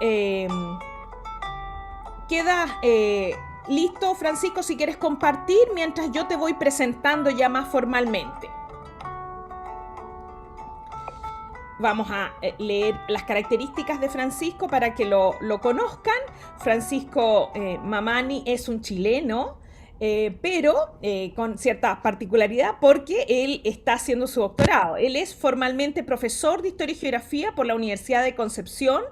Eh, queda listo, Francisco, si quieres compartir mientras yo te voy presentando ya más formalmente. Vamos a leer las características de Francisco para que lo conozcan. Francisco Mamani es un chileno, pero con cierta particularidad porque él está haciendo su doctorado. Él es formalmente profesor de Historia y Geografía por la Universidad de Concepción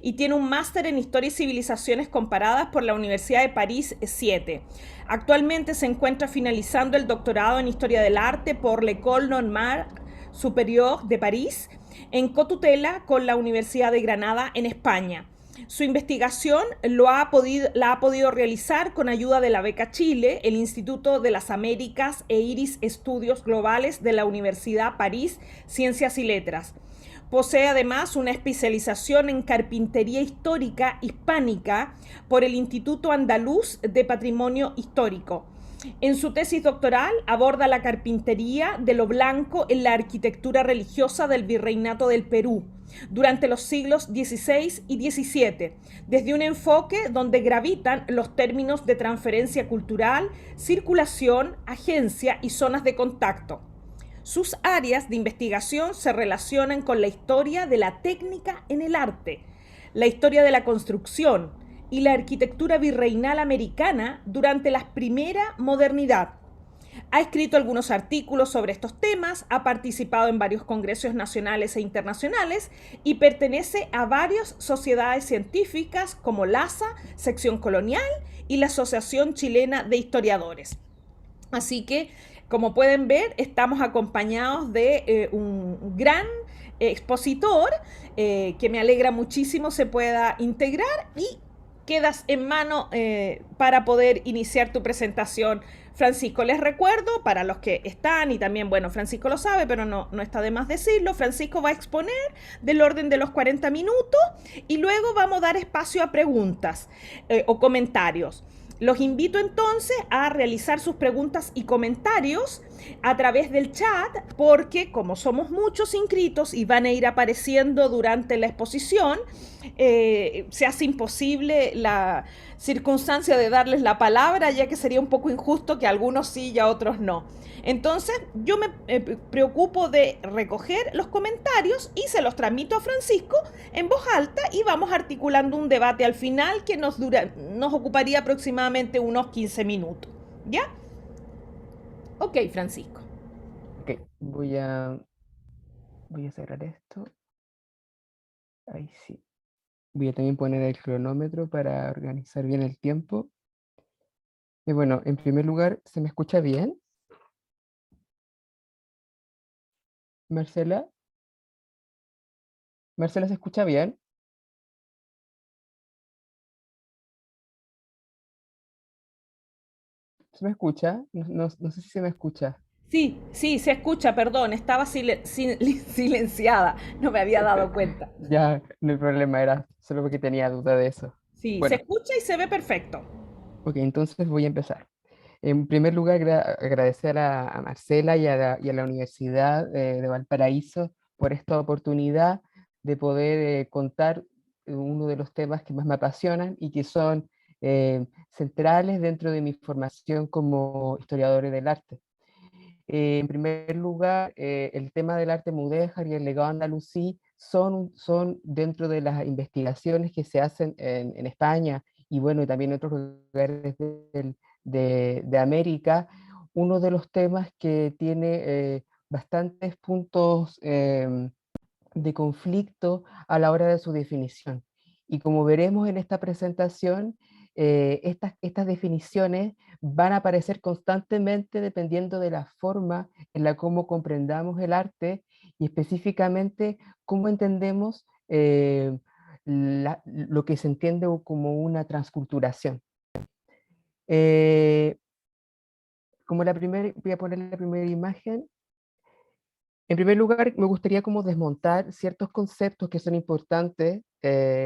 y tiene un máster en Historia y Civilizaciones Comparadas por la Universidad de París 7. Actualmente se encuentra finalizando el doctorado en Historia del Arte por l'École Normale Supérieure de París en cotutela con la Universidad de Granada en España. Su investigación la ha podido realizar con ayuda de la Beca Chile, el Instituto de las Américas e Iris Estudios Globales de la Universidad París Ciencias y Letras. Posee además una especialización en carpintería histórica hispánica por el Instituto Andaluz de Patrimonio Histórico. En su tesis doctoral aborda la carpintería de lo blanco en la arquitectura religiosa del Virreinato del Perú durante los siglos XVI y XVII, desde un enfoque donde gravitan los términos de transferencia cultural, circulación, agencia y zonas de contacto. Sus áreas de investigación se relacionan con la historia de la técnica en el arte, la historia de la construcción y la arquitectura virreinal americana durante la primera modernidad. Ha escrito algunos artículos sobre estos temas, ha participado en varios congresos nacionales e internacionales y pertenece a varias sociedades científicas como LASA, Sección Colonial y la Asociación Chilena de Historiadores. Así que, como pueden ver, estamos acompañados de un gran expositor que me alegra muchísimo se pueda integrar y quedas en mano para poder iniciar tu presentación, Francisco. Les recuerdo, para los que están, y también, bueno, Francisco lo sabe, pero no está de más decirlo, Francisco va a exponer del orden de los 40 minutos y luego vamos a dar espacio a preguntas o comentarios. Los invito entonces a realizar sus preguntas y comentarios a través del chat porque como somos muchos inscritos y van a ir apareciendo durante la exposición, se hace imposible la circunstancia de darles la palabra, ya que sería un poco injusto que algunos sí y a otros no. Entonces yo me preocupo de recoger los comentarios y se los transmito a Francisco en voz alta y vamos articulando un debate al final que nos ocuparía aproximadamente unos 15 minutos. ¿Ya? Ok, Francisco. Ok, voy a cerrar esto. Ahí sí. Voy a también poner el cronómetro para organizar bien el tiempo. Y bueno, en primer lugar, ¿se me escucha bien, Marcela? ¿Marcela se escucha bien? ¿Se me escucha? No sé si se me escucha. Sí, sí, se escucha, perdón, estaba silenciada, no me había dado cuenta. Ya, no hay problema, era solo porque tenía duda de eso. Sí, se Bueno, escucha y se ve perfecto. ok, entonces voy a empezar. En primer lugar, agradecer a Marcela y a la Universidad de Valparaíso por esta oportunidad de poder contar uno de los temas que más me apasionan y que son centrales dentro de mi formación como historiador del arte. En primer lugar, el tema del arte mudéjar y el legado andalusí son dentro de las investigaciones que se hacen en España y bueno, y también en otros lugares de América, uno de los temas que tiene bastantes puntos de conflicto a la hora de su definición. Y como veremos en esta presentación, estas definiciones van a aparecer constantemente dependiendo de la forma en la cómo comprendamos el arte y específicamente cómo entendemos lo que se entiende como una transculturación. Eh, voy a poner la primera imagen. En primer lugar, me gustaría como desmontar ciertos conceptos que son importantes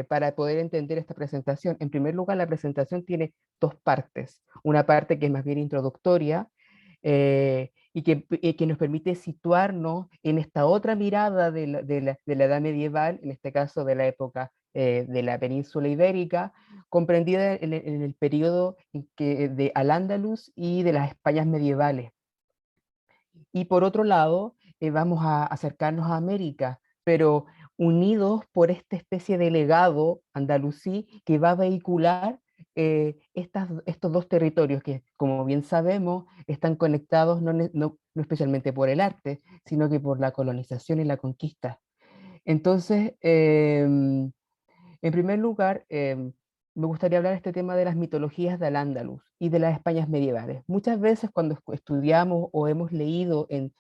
para poder entender esta presentación. En primer lugar, la presentación tiene dos partes. Una parte que es más bien introductoria que nos permite situarnos en esta otra mirada de la Edad Medieval, en este caso de la época de la península ibérica, comprendida en el periodo de Al-Ándalus y de las Españas medievales. Y por otro lado, vamos a acercarnos a América, pero unidos por esta especie de legado andalusí que va a vehicular estos dos territorios que, como bien sabemos, están conectados no especialmente por el arte, sino que por la colonización y la conquista. Entonces, en primer lugar, me gustaría hablar de este tema de las mitologías de Al-Ándalus y de las Españas medievales. Muchas veces cuando estudiamos o hemos leído en,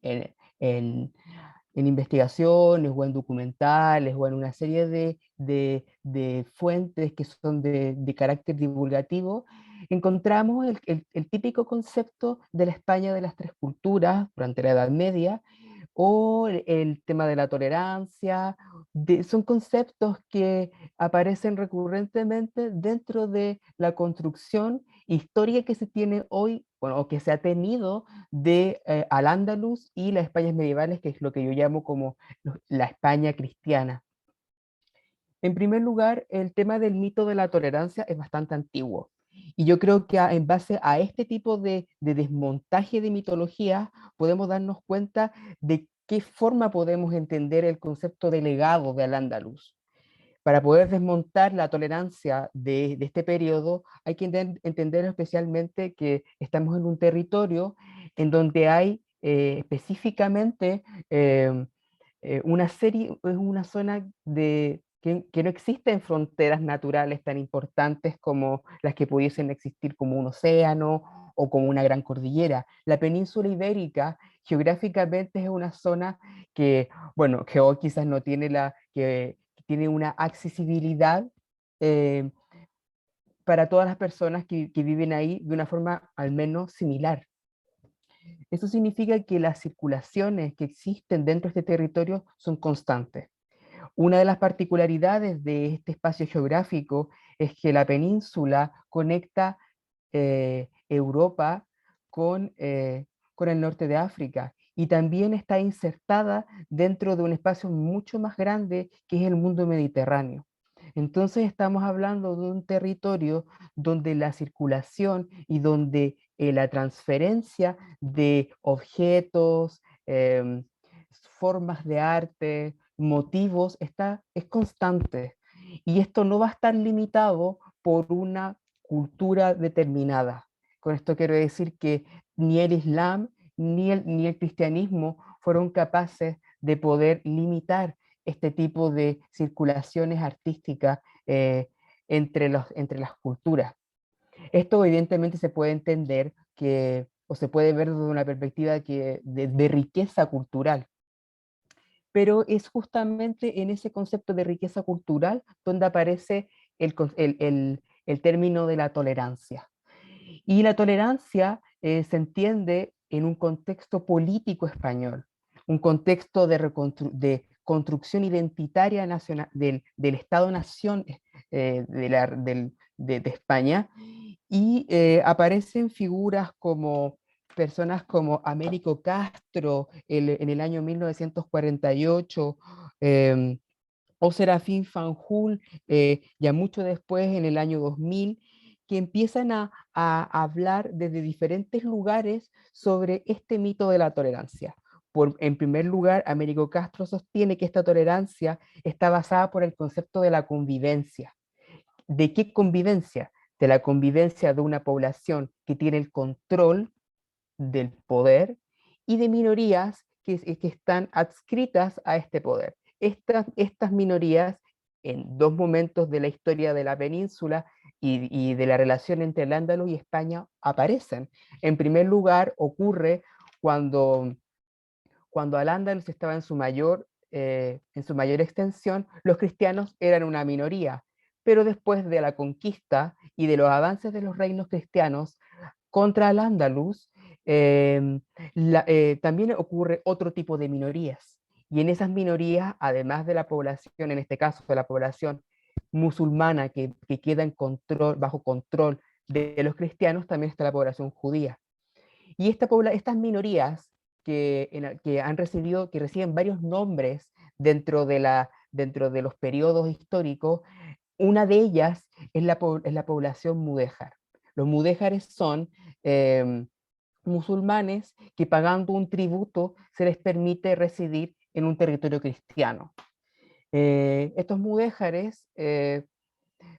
en- en investigaciones o en documentales o en una serie de fuentes que son de carácter divulgativo, encontramos el típico concepto de la España de las tres culturas durante la Edad Media, o el tema de la tolerancia. Son conceptos que aparecen recurrentemente dentro de la construcción histórica que se tiene hoy, bueno, o que se ha tenido de Al-Ándalus y las Españas medievales, que es lo que yo llamo como la España cristiana. En primer lugar, el tema del mito de la tolerancia es bastante antiguo. Y yo creo que en base a este tipo de desmontaje de mitología, podemos darnos cuenta de qué forma podemos entender el concepto de legado de Al-Ándalus. Para poder desmontar la tolerancia de este periodo, hay que entender especialmente que estamos en un territorio en donde hay específicamente una serie, es una zona que no existen fronteras naturales tan importantes como las que pudiesen existir como un océano o como una gran cordillera. La península ibérica geográficamente es una zona que, bueno, que hoy quizás no tiene que tiene una accesibilidad eh, para todas las personas que viven ahí de una forma al menos similar. Eso significa que las circulaciones que existen dentro de este territorio son constantes. Una de las particularidades de este espacio geográfico es que la península conecta Europa con el norte de África y también está insertada dentro de un espacio mucho más grande que es el mundo mediterráneo. Entonces estamos hablando de un territorio donde la circulación y donde la transferencia de objetos, formas de arte, motivos, es constante. Y esto no va a estar limitado por una cultura determinada. Con esto quiero decir que ni el Islam ni el cristianismo fueron capaces de poder limitar este tipo de circulaciones artísticas entre las culturas. Esto evidentemente se puede entender o se puede ver desde una perspectiva de riqueza cultural, pero es justamente en ese concepto de riqueza cultural donde aparece el término de la tolerancia. Y la tolerancia se entiende en un contexto político español, un contexto de construcción identitaria nacional, del Estado-Nación de España, y aparecen figuras como personas como Américo Castro en el año 1948, o Serafín Fanjul, ya mucho después, en el año 2000, que empiezan a hablar desde diferentes lugares sobre este mito de la tolerancia. En primer lugar, Américo Castro sostiene que esta tolerancia está basada por el concepto de la convivencia. ¿De qué convivencia? De la convivencia de una población que tiene el control del poder y de minorías que están adscritas a este poder. Estas minorías, en dos momentos de la historia de la península y de la relación entre el Ándalus y España, aparecen. En primer lugar, ocurre cuando Al-Ándalus estaba en su mayor extensión, los cristianos eran una minoría, pero después de la conquista y de los avances de los reinos cristianos contra Al-Ándalus, también ocurre otro tipo de minorías. Y en esas minorías, además de la población, en este caso de la población musulmana que queda bajo control de los cristianos, también está la población judía. Y estas minorías que han recibido, que reciben varios nombres dentro de los periodos históricos, una de ellas es la población mudéjar. Los mudéjares son eh, musulmanes que pagando un tributo se les permite residir en un territorio cristiano. Estos mudéjares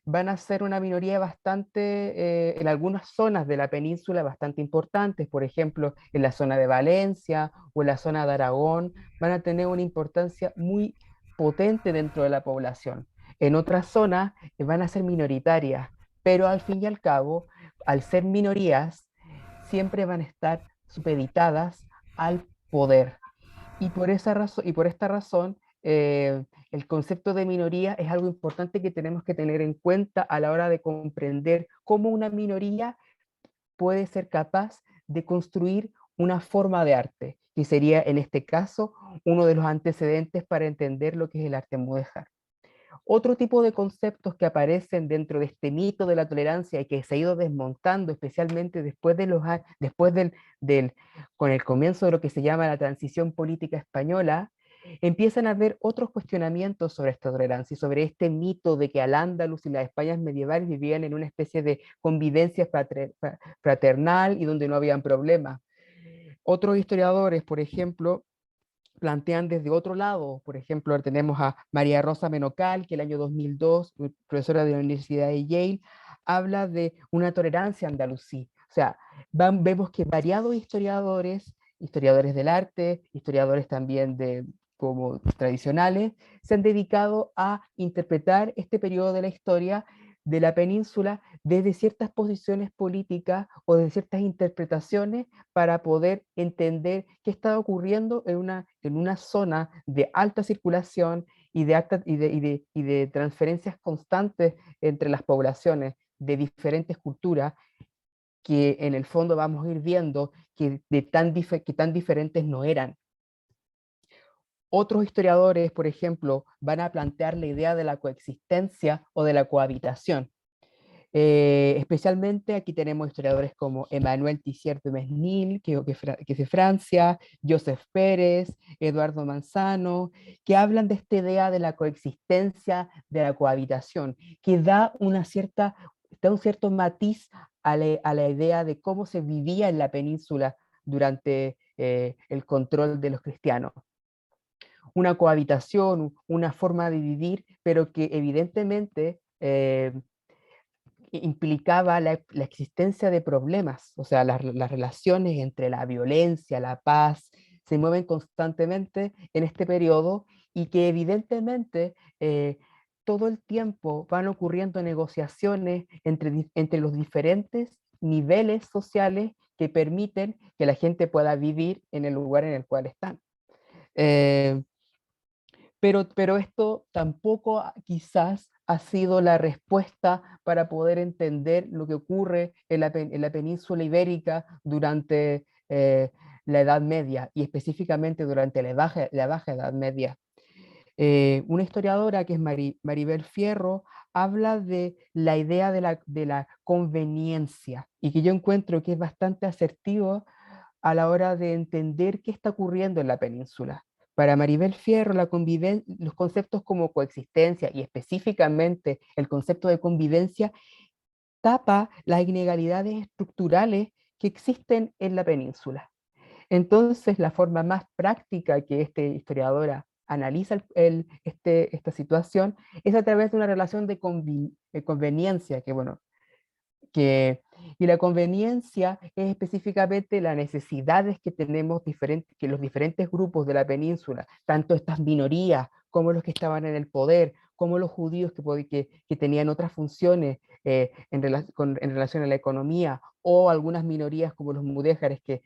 van a ser una minoría en algunas zonas de la península bastante importantes, por ejemplo, en la zona de Valencia o en la zona de Aragón, van a tener una importancia muy potente dentro de la población. En otras zonas van a ser minoritarias, pero al fin y al cabo, al ser minorías, siempre van a estar supeditadas al poder. Y por esta razón, el concepto de minoría es algo importante que tenemos que tener en cuenta a la hora de comprender cómo una minoría puede ser capaz de construir una forma de arte, que sería en este caso uno de los antecedentes para entender lo que es el arte mudéjar. Otro tipo de conceptos que aparecen dentro de este mito de la tolerancia y que se ha ido desmontando, especialmente con el comienzo de lo que se llama la transición política española, empiezan a haber otros cuestionamientos sobre esta tolerancia y sobre este mito de que Al-Ándalus y las Españas medievales vivían en una especie de convivencia fraternal y donde no habían problemas. Otros historiadores, por ejemplo, plantean desde otro lado. Por ejemplo, tenemos a María Rosa Menocal, que el año 2002, profesora de la Universidad de Yale, habla de una tolerancia andalusí. O sea, vemos que variados historiadores del arte, historiadores también como tradicionales, se han dedicado a interpretar este periodo de la historia de la península desde ciertas posiciones políticas o desde ciertas interpretaciones para poder entender qué está ocurriendo en una zona de alta circulación y de transferencias constantes entre las poblaciones de diferentes culturas, que en el fondo vamos a ir viendo que tan diferentes no eran. Otros historiadores, por ejemplo, van a plantear la idea de la coexistencia o de la cohabitación. Especialmente aquí tenemos historiadores como Emmanuel Tissier de Mesnil, que es de Francia, Joseph Pérez, Eduardo Manzano, que hablan de esta idea de la coexistencia, de la cohabitación, que da un cierto matiz a la idea de cómo se vivía en la península durante el control de los cristianos. Una cohabitación, una forma de vivir, pero que evidentemente implicaba la existencia de problemas, o sea, las relaciones entre la violencia, la paz, se mueven constantemente en este periodo y que evidentemente todo el tiempo van ocurriendo negociaciones entre los diferentes niveles sociales que permiten que la gente pueda vivir en el lugar en el cual están. Eh, pero esto tampoco quizás ha sido la respuesta para poder entender lo que ocurre en la península ibérica durante la Edad Media y específicamente durante la Baja Edad Media. Una historiadora que es Maribel Fierro habla de la idea de la conveniencia y que yo encuentro que es bastante asertivo a la hora de entender qué está ocurriendo en la península. Para Maribel Fierro, los conceptos como coexistencia y específicamente el concepto de convivencia tapa las inegalidades estructurales que existen en la península. Entonces, la forma más práctica que esta historiadora analiza esta situación es a través de una relación de conveniencia, que bueno, y la conveniencia es específicamente las necesidades que tenemos que los diferentes grupos de la península, tanto estas minorías como los que estaban en el poder, como los judíos que tenían otras funciones en relación a la economía, o algunas minorías como los mudéjares que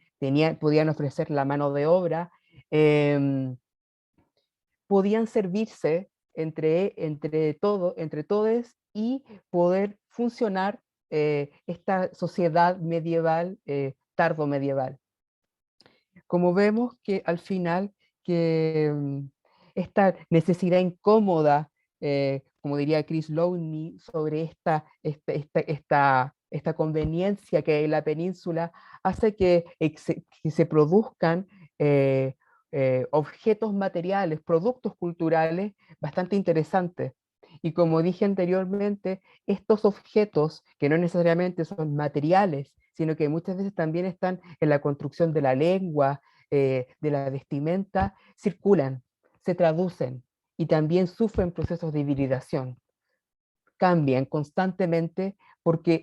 podían ofrecer la mano de obra, eh, podían servirse entre todos y poder funcionar esta sociedad medieval, tardo medieval. Como vemos que al final que esta necesidad incómoda como diría Chris Lowney, sobre esta conveniencia que en la península hace que se produzcan eh, objetos materiales, productos culturales bastante interesantes. Y como dije anteriormente, estos objetos, que no necesariamente son materiales, sino que muchas veces también están en la construcción de la lengua, de la vestimenta, circulan, se traducen y también sufren procesos de hibridación. Cambian constantemente porque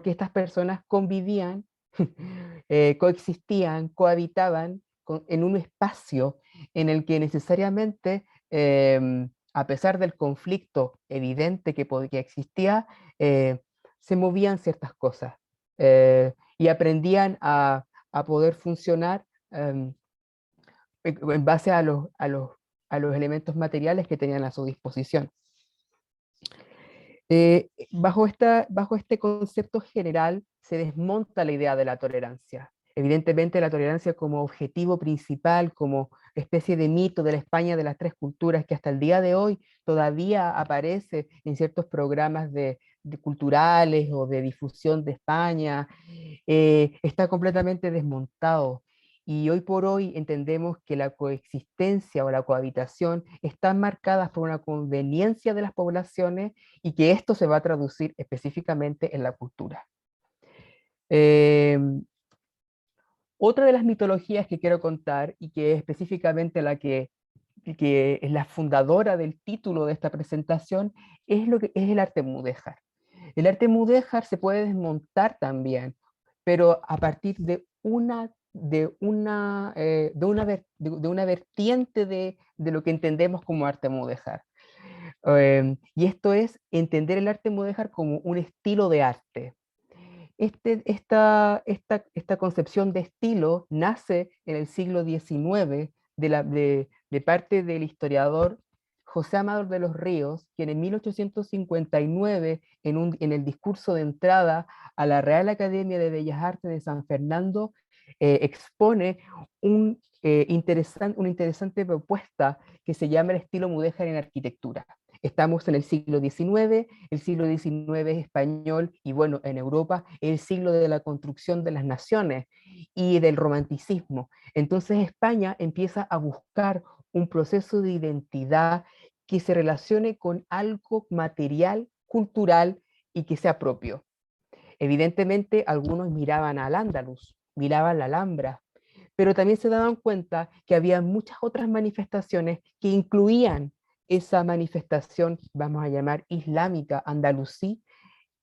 estas personas convivían, coexistían, cohabitaban en un espacio en el que necesariamente, a pesar del conflicto evidente que existía, eh, se movían ciertas cosas y aprendían a poder funcionar en base a los elementos materiales que tenían a su disposición. Bajo este concepto general se desmonta la idea de la tolerancia. Evidentemente la tolerancia como objetivo principal, como especie de mito de la España de las tres culturas que hasta el día de hoy todavía aparece en ciertos programas culturales o de difusión de España, está completamente desmontado. Y hoy por hoy entendemos que la coexistencia o la cohabitación están marcadas por una conveniencia de las poblaciones y que esto se va a traducir específicamente en la cultura. Eh, Otra de las mitologías que quiero contar y que es específicamente que es la fundadora del título de esta presentación es lo que es el arte mudéjar. El arte mudéjar se puede desmontar también, pero a partir de una vertiente de lo que entendemos como arte mudéjar. Y esto es entender el arte mudéjar como un estilo de arte. Esta concepción de estilo nace en el siglo XIX de parte del historiador José Amador de los Ríos, quien en 1859, en el discurso de entrada a la Real Academia de Bellas Artes de San Fernando, expone una interesante propuesta que se llama el estilo mudéjar en arquitectura. Estamos en el siglo XIX, el siglo XIX es español y bueno, en Europa el siglo de la construcción de las naciones y del romanticismo. Entonces España empieza a buscar un proceso de identidad que se relacione con algo material, cultural y que sea propio. Evidentemente algunos miraban al Andaluz, miraban la Alhambra, pero también se daban cuenta que había muchas otras manifestaciones que incluían esa manifestación, vamos a llamar islámica, andalusí,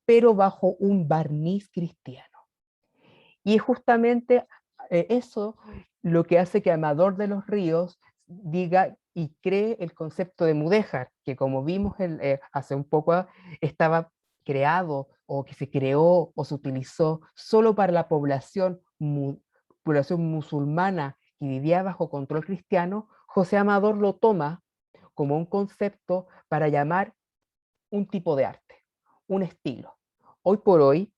pero bajo un barniz cristiano. Y es justamente eso lo que hace que Amador de los Ríos diga y cree el concepto de mudéjar, que como vimos hace un poco estaba creado o que se creó o se utilizó solo para la población musulmana que vivía bajo control cristiano. José Amador lo toma como un concepto para llamar un tipo de arte, un estilo. Hoy por hoy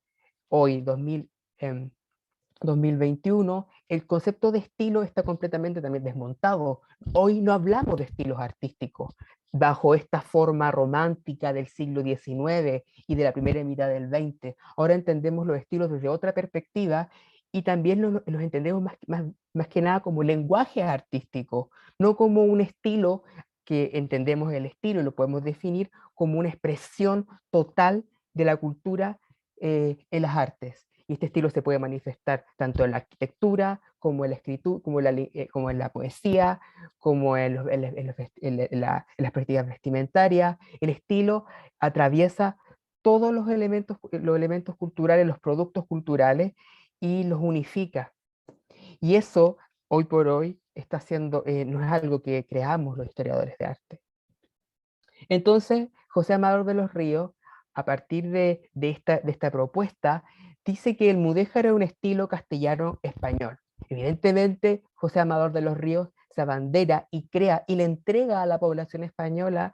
2021, el concepto de estilo está completamente también desmontado. Hoy no hablamos de estilos artísticos bajo esta forma romántica del siglo XIX y de la primera mitad del XX. Ahora entendemos los estilos desde otra perspectiva y también los entendemos más que nada como lenguaje artístico, no como un estilo que entendemos el estilo y lo podemos definir como una expresión total de la cultura en las artes. Y este estilo se puede manifestar tanto en la arquitectura, como en la escritura, como en la poesía, como en las prácticas vestimentarias. El estilo atraviesa todos los elementos culturales, los productos culturales, y los unifica. Y eso, hoy por hoy, está siendo, no es algo que creamos los historiadores de arte. Entonces, José Amador de los Ríos, a partir de esta propuesta, dice que el mudéjar es un estilo castellano-español. Evidentemente, José Amador de los Ríos se abandera y crea y le entrega a la población española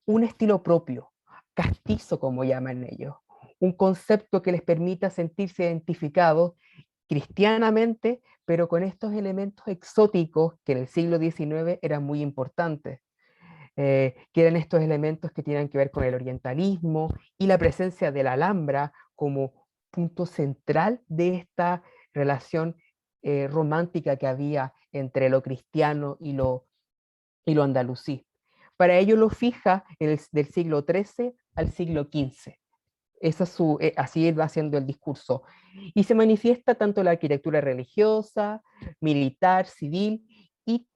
un estilo propio, castizo como llaman ellos, un concepto que les permita sentirse identificados cristianamente, pero con estos elementos exóticos que en el siglo XIX eran muy importantes. que eran estos elementos que tienen que ver con el orientalismo y la presencia de la Alhambra como punto central de esta relación romántica que había entre lo cristiano y lo andalusí. Para ello lo fija del siglo XIII al siglo XV. Así él va haciendo el discurso. Y se manifiesta tanto la arquitectura religiosa, militar, civil, y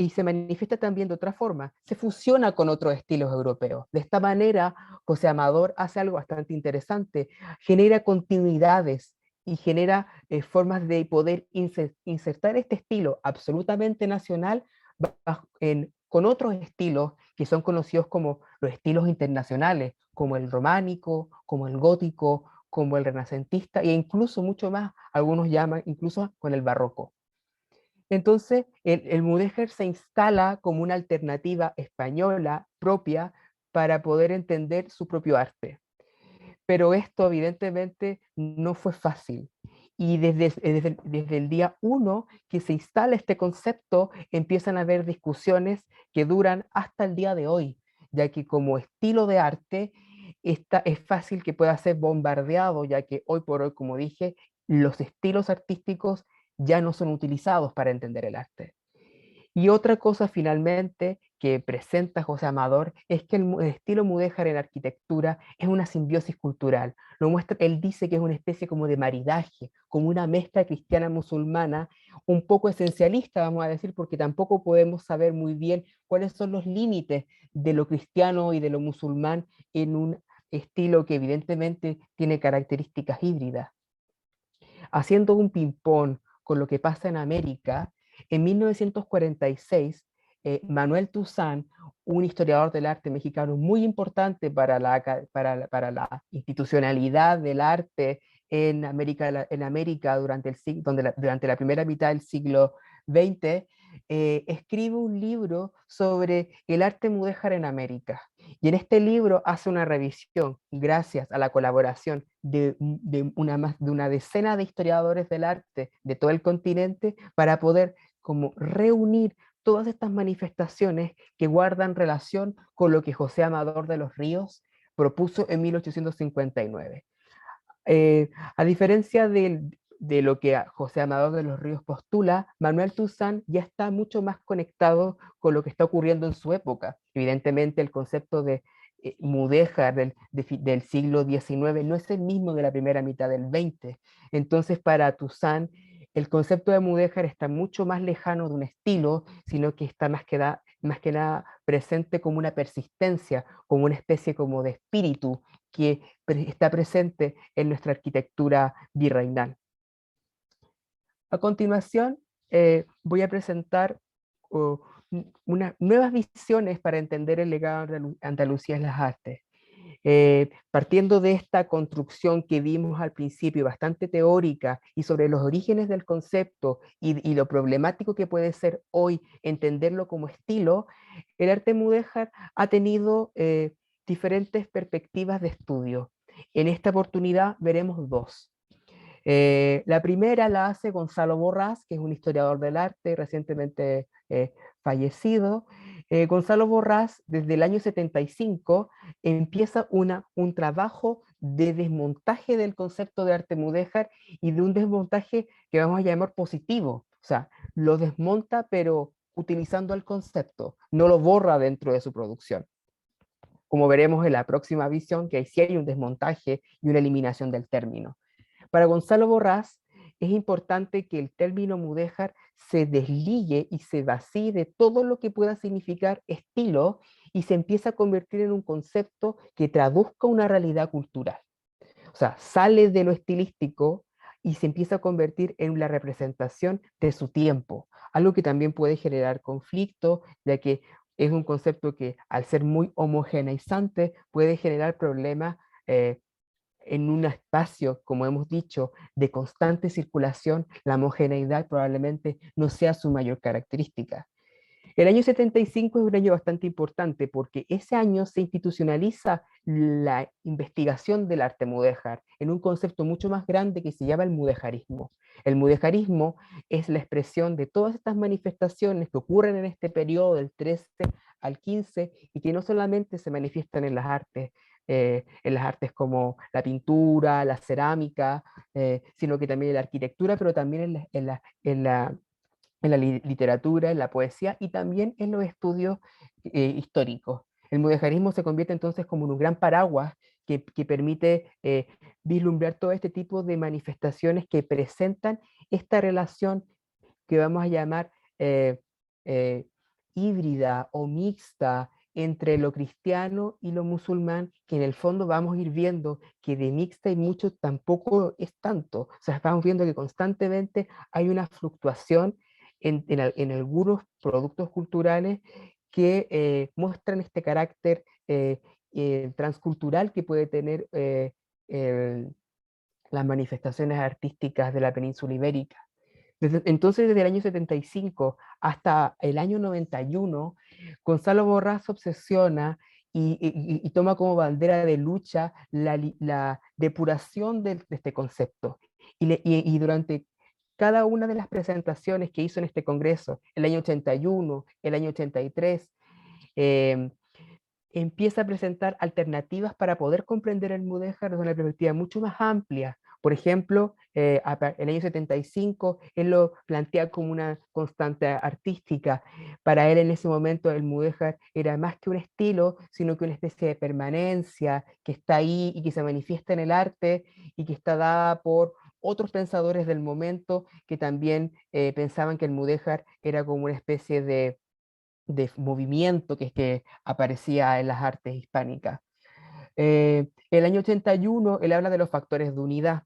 se manifiesta también de otra forma. Se fusiona con otros estilos europeos. De esta manera, José Amador hace algo bastante interesante. Genera continuidades y genera formas de poder insertar este estilo absolutamente nacional con otros estilos que son conocidos como los estilos internacionales, como el románico, como el gótico, como el renacentista, e incluso mucho más, algunos llaman incluso con el barroco. Entonces, el mudéjar se instala como una alternativa española propia para poder entender su propio arte. Pero esto evidentemente no fue fácil. Y desde el día uno que se instala este concepto, empiezan a haber discusiones que duran hasta el día de hoy, ya que como estilo de arte es fácil que pueda ser bombardeado, ya que hoy por hoy, como dije, los estilos artísticos ya no son utilizados para entender el arte. Y otra cosa finalmente que presenta José Amador es que el estilo mudéjar en arquitectura es una simbiosis cultural. Lo muestra, él dice que es una especie como de maridaje, como una mezcla cristiana-musulmana, un poco esencialista, vamos a decir, porque tampoco podemos saber muy bien cuáles son los límites de lo cristiano y de lo musulmán en un estilo que evidentemente tiene características híbridas. Haciendo un ping-pong con lo que pasa en América, en 1946, Manuel Toussaint, un historiador del arte mexicano muy importante para la institucionalidad del arte en América durante la primera mitad del siglo XX, escribe un libro sobre el arte mudéjar en América. Y en este libro hace una revisión, gracias a la colaboración de una decena de historiadores del arte de todo el continente, para poder como reunir todas estas manifestaciones que guardan relación con lo que José Amador de los Ríos propuso en 1859. A diferencia de lo que José Amador de los Ríos postula, Manuel Toussaint ya está mucho más conectado con lo que está ocurriendo en su época. Evidentemente el concepto de mudéjar del siglo XIX no es el mismo de la primera mitad del XX. Entonces para Toussaint el concepto de mudéjar está mucho más lejano de un estilo, sino que está más que nada presente como una persistencia, como una especie como de espíritu que está presente en nuestra arquitectura virreinal. A continuación, voy a presentar uh, unas nuevas visiones para entender el legado de Andalucía en las artes. Partiendo de esta construcción que vimos al principio, bastante teórica, y sobre los orígenes del concepto y lo problemático que puede ser hoy entenderlo como estilo, el arte mudéjar ha tenido diferentes perspectivas de estudio. En esta oportunidad veremos dos. La primera la hace Gonzalo Borrás, que es un historiador del arte recientemente fallecido. Gonzalo Borrás, desde el año 75, empieza un trabajo de desmontaje del concepto de arte mudéjar y de un desmontaje que vamos a llamar positivo. O sea, lo desmonta, pero utilizando el concepto, no lo borra dentro de su producción. Como veremos en la próxima visión, que sí hay un desmontaje y una eliminación del término. Para Gonzalo Borrás, es importante que el término mudéjar se desligue y se vacíe de todo lo que pueda significar estilo y se empieza a convertir en un concepto que traduzca una realidad cultural. O sea, sale de lo estilístico y se empieza a convertir en la representación de su tiempo, algo que también puede generar conflicto, ya que es un concepto que al ser muy homogeneizante puede generar problemas en un espacio, como hemos dicho, de constante circulación. La homogeneidad probablemente no sea su mayor característica. El año 75 es un año bastante importante porque ese año se institucionaliza la investigación del arte mudéjar en un concepto mucho más grande que se llama el mudéjarismo. El mudéjarismo es la expresión de todas estas manifestaciones que ocurren en este periodo del 13 al 15 y que no solamente se manifiestan en las artes como la pintura, la cerámica, sino que también en la arquitectura, pero también en la literatura, en la poesía y también en los estudios históricos. El mudejarismo se convierte entonces como en un gran paraguas que permite vislumbrar todo este tipo de manifestaciones que presentan esta relación que vamos a llamar eh, eh, híbrida o mixta entre lo cristiano y lo musulmán, que en el fondo vamos a ir viendo que de mixta y mucho tampoco es tanto. O sea, vamos viendo que constantemente hay una fluctuación en algunos productos culturales que muestran este carácter transcultural que puede tener el- las manifestaciones artísticas de la península ibérica. Entonces, desde el año 75 hasta el año 91, Gonzalo Borrás se obsesiona y toma como bandera de lucha la depuración de este concepto. Y durante cada una de las presentaciones que hizo en este congreso, el año 81, el año 83, eh, empieza a presentar alternativas para poder comprender el mudéjar desde una perspectiva mucho más amplia. Por ejemplo, el año 75, él lo plantea como una constante artística. Para él en ese momento el mudéjar era más que un estilo, sino que una especie de permanencia que está ahí y que se manifiesta en el arte y que está dada por otros pensadores del momento que también pensaban que el mudéjar era como una especie de movimiento que es que aparecía en las artes hispánicas. El año 81, él habla de los factores de unidad.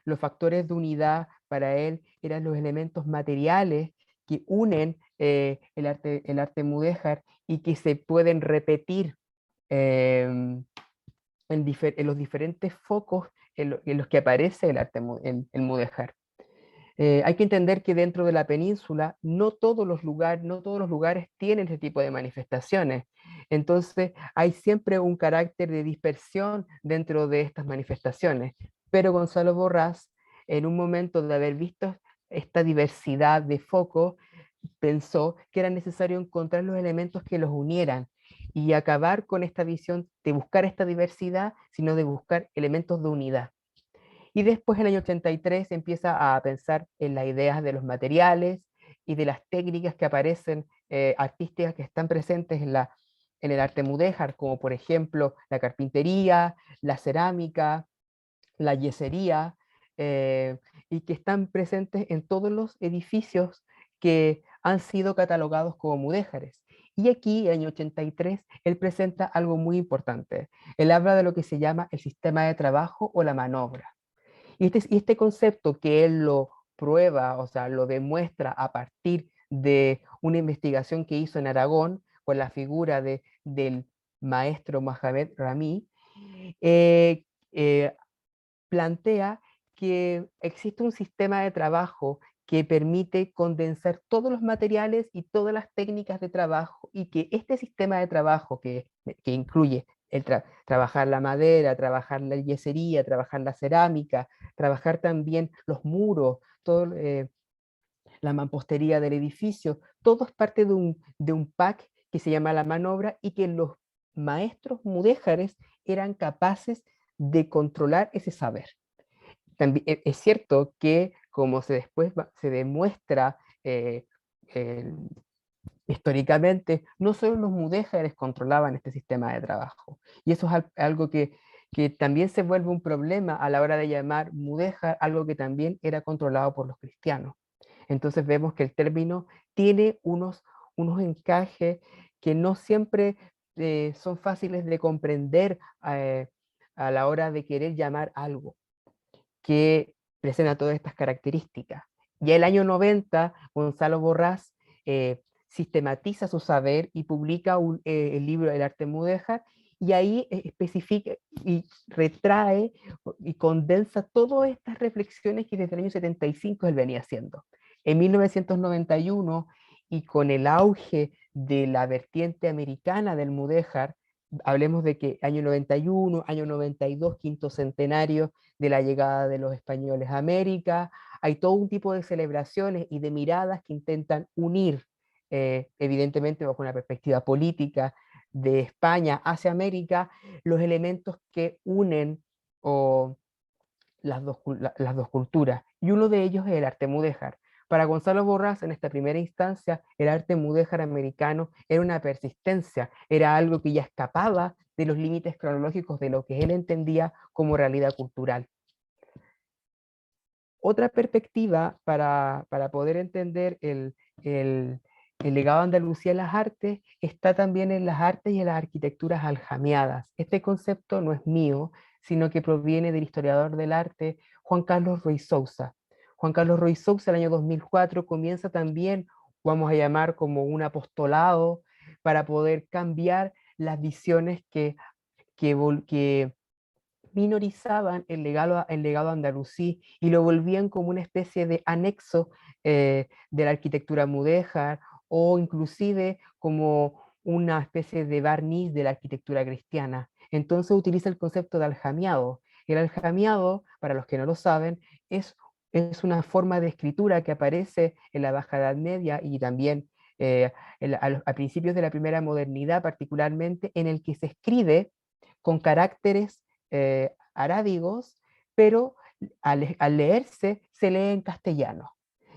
Los factores de unidad para él eran los elementos materiales que unen el arte mudéjar y que se pueden repetir eh, en los diferentes focos en los que aparece el mudéjar. Hay que entender que dentro de la península no todos los lugares tienen este tipo de manifestaciones. Entonces hay siempre un carácter de dispersión dentro de estas manifestaciones. Pero Gonzalo Borrás, en un momento de haber visto esta diversidad de focos, pensó que era necesario encontrar los elementos que los unieran y acabar con esta visión de buscar esta diversidad, sino de buscar elementos de unidad. Y después, en el año 83, empieza a pensar en las ideas de los materiales y de las técnicas que aparecen artísticas que están presentes en el arte mudéjar, como por ejemplo la carpintería, la cerámica, la yesería, eh, y que están presentes en todos los edificios que han sido catalogados como mudéjares. Y aquí, en el año 83, él presenta algo muy importante. Él habla de lo que se llama el sistema de trabajo o la manobra. Y este concepto que él lo prueba, o sea, lo demuestra a partir de una investigación que hizo en Aragón con la figura del maestro Mohamed Rami, eh, eh, plantea que existe un sistema de trabajo que permite condensar todos los materiales y todas las técnicas de trabajo y que este sistema de trabajo que incluye trabajar la madera, trabajar la yesería, trabajar la cerámica, trabajar también los muros, la mampostería del edificio, todo es parte de un pack que se llama la manobra y que los maestros mudéjares eran capaces de controlar ese saber. También, es cierto que, como se demuestra eh, eh, históricamente, no solo los mudéjares controlaban este sistema de trabajo. Y eso es algo que también se vuelve un problema a la hora de llamar mudéjar algo que también era controlado por los cristianos. Entonces vemos que el término tiene unos encajes que no siempre son fáciles de comprender a la hora de querer llamar algo que presenta todas estas características. Ya el año 90, Gonzalo Borrás sistematiza su saber y publica el libro El arte mudéjar, y ahí especifica y retrae y condensa todas estas reflexiones que desde el año 75 él venía haciendo. En 1991, y con el auge de la vertiente americana del mudéjar. Hablemos de que año 91, año 92, quinto centenario de la llegada de los españoles a América. Hay todo un tipo de celebraciones y de miradas que intentan unir, evidentemente bajo una perspectiva política de España hacia América, los elementos que unen o las dos culturas, y uno de ellos es el arte mudéjar. Para Gonzalo Borrás, en esta primera instancia, el arte mudéjar americano era una persistencia, era algo que ya escapaba de los límites cronológicos de lo que él entendía como realidad cultural. Otra perspectiva para poder entender el legado de Andalucía en las artes está también en las artes y en las arquitecturas aljameadas. Este concepto no es mío, sino que proviene del historiador del arte Juan Carlos Ruiz Sousa. Juan Carlos Ruiz Sousa, el año 2004, comienza también, vamos a llamar como un apostolado, para poder cambiar las visiones que minorizaban el legado andalusí y lo volvían como una especie de anexo de la arquitectura mudéjar, o inclusive como una especie de barniz de la arquitectura cristiana. Entonces utiliza el concepto de aljamiado. El aljamiado, para los que no lo saben, es una forma de escritura que aparece en la Baja Edad Media y también a principios de la primera modernidad, particularmente, en el que se escribe con caracteres arábigos, pero al leerse se lee en castellano.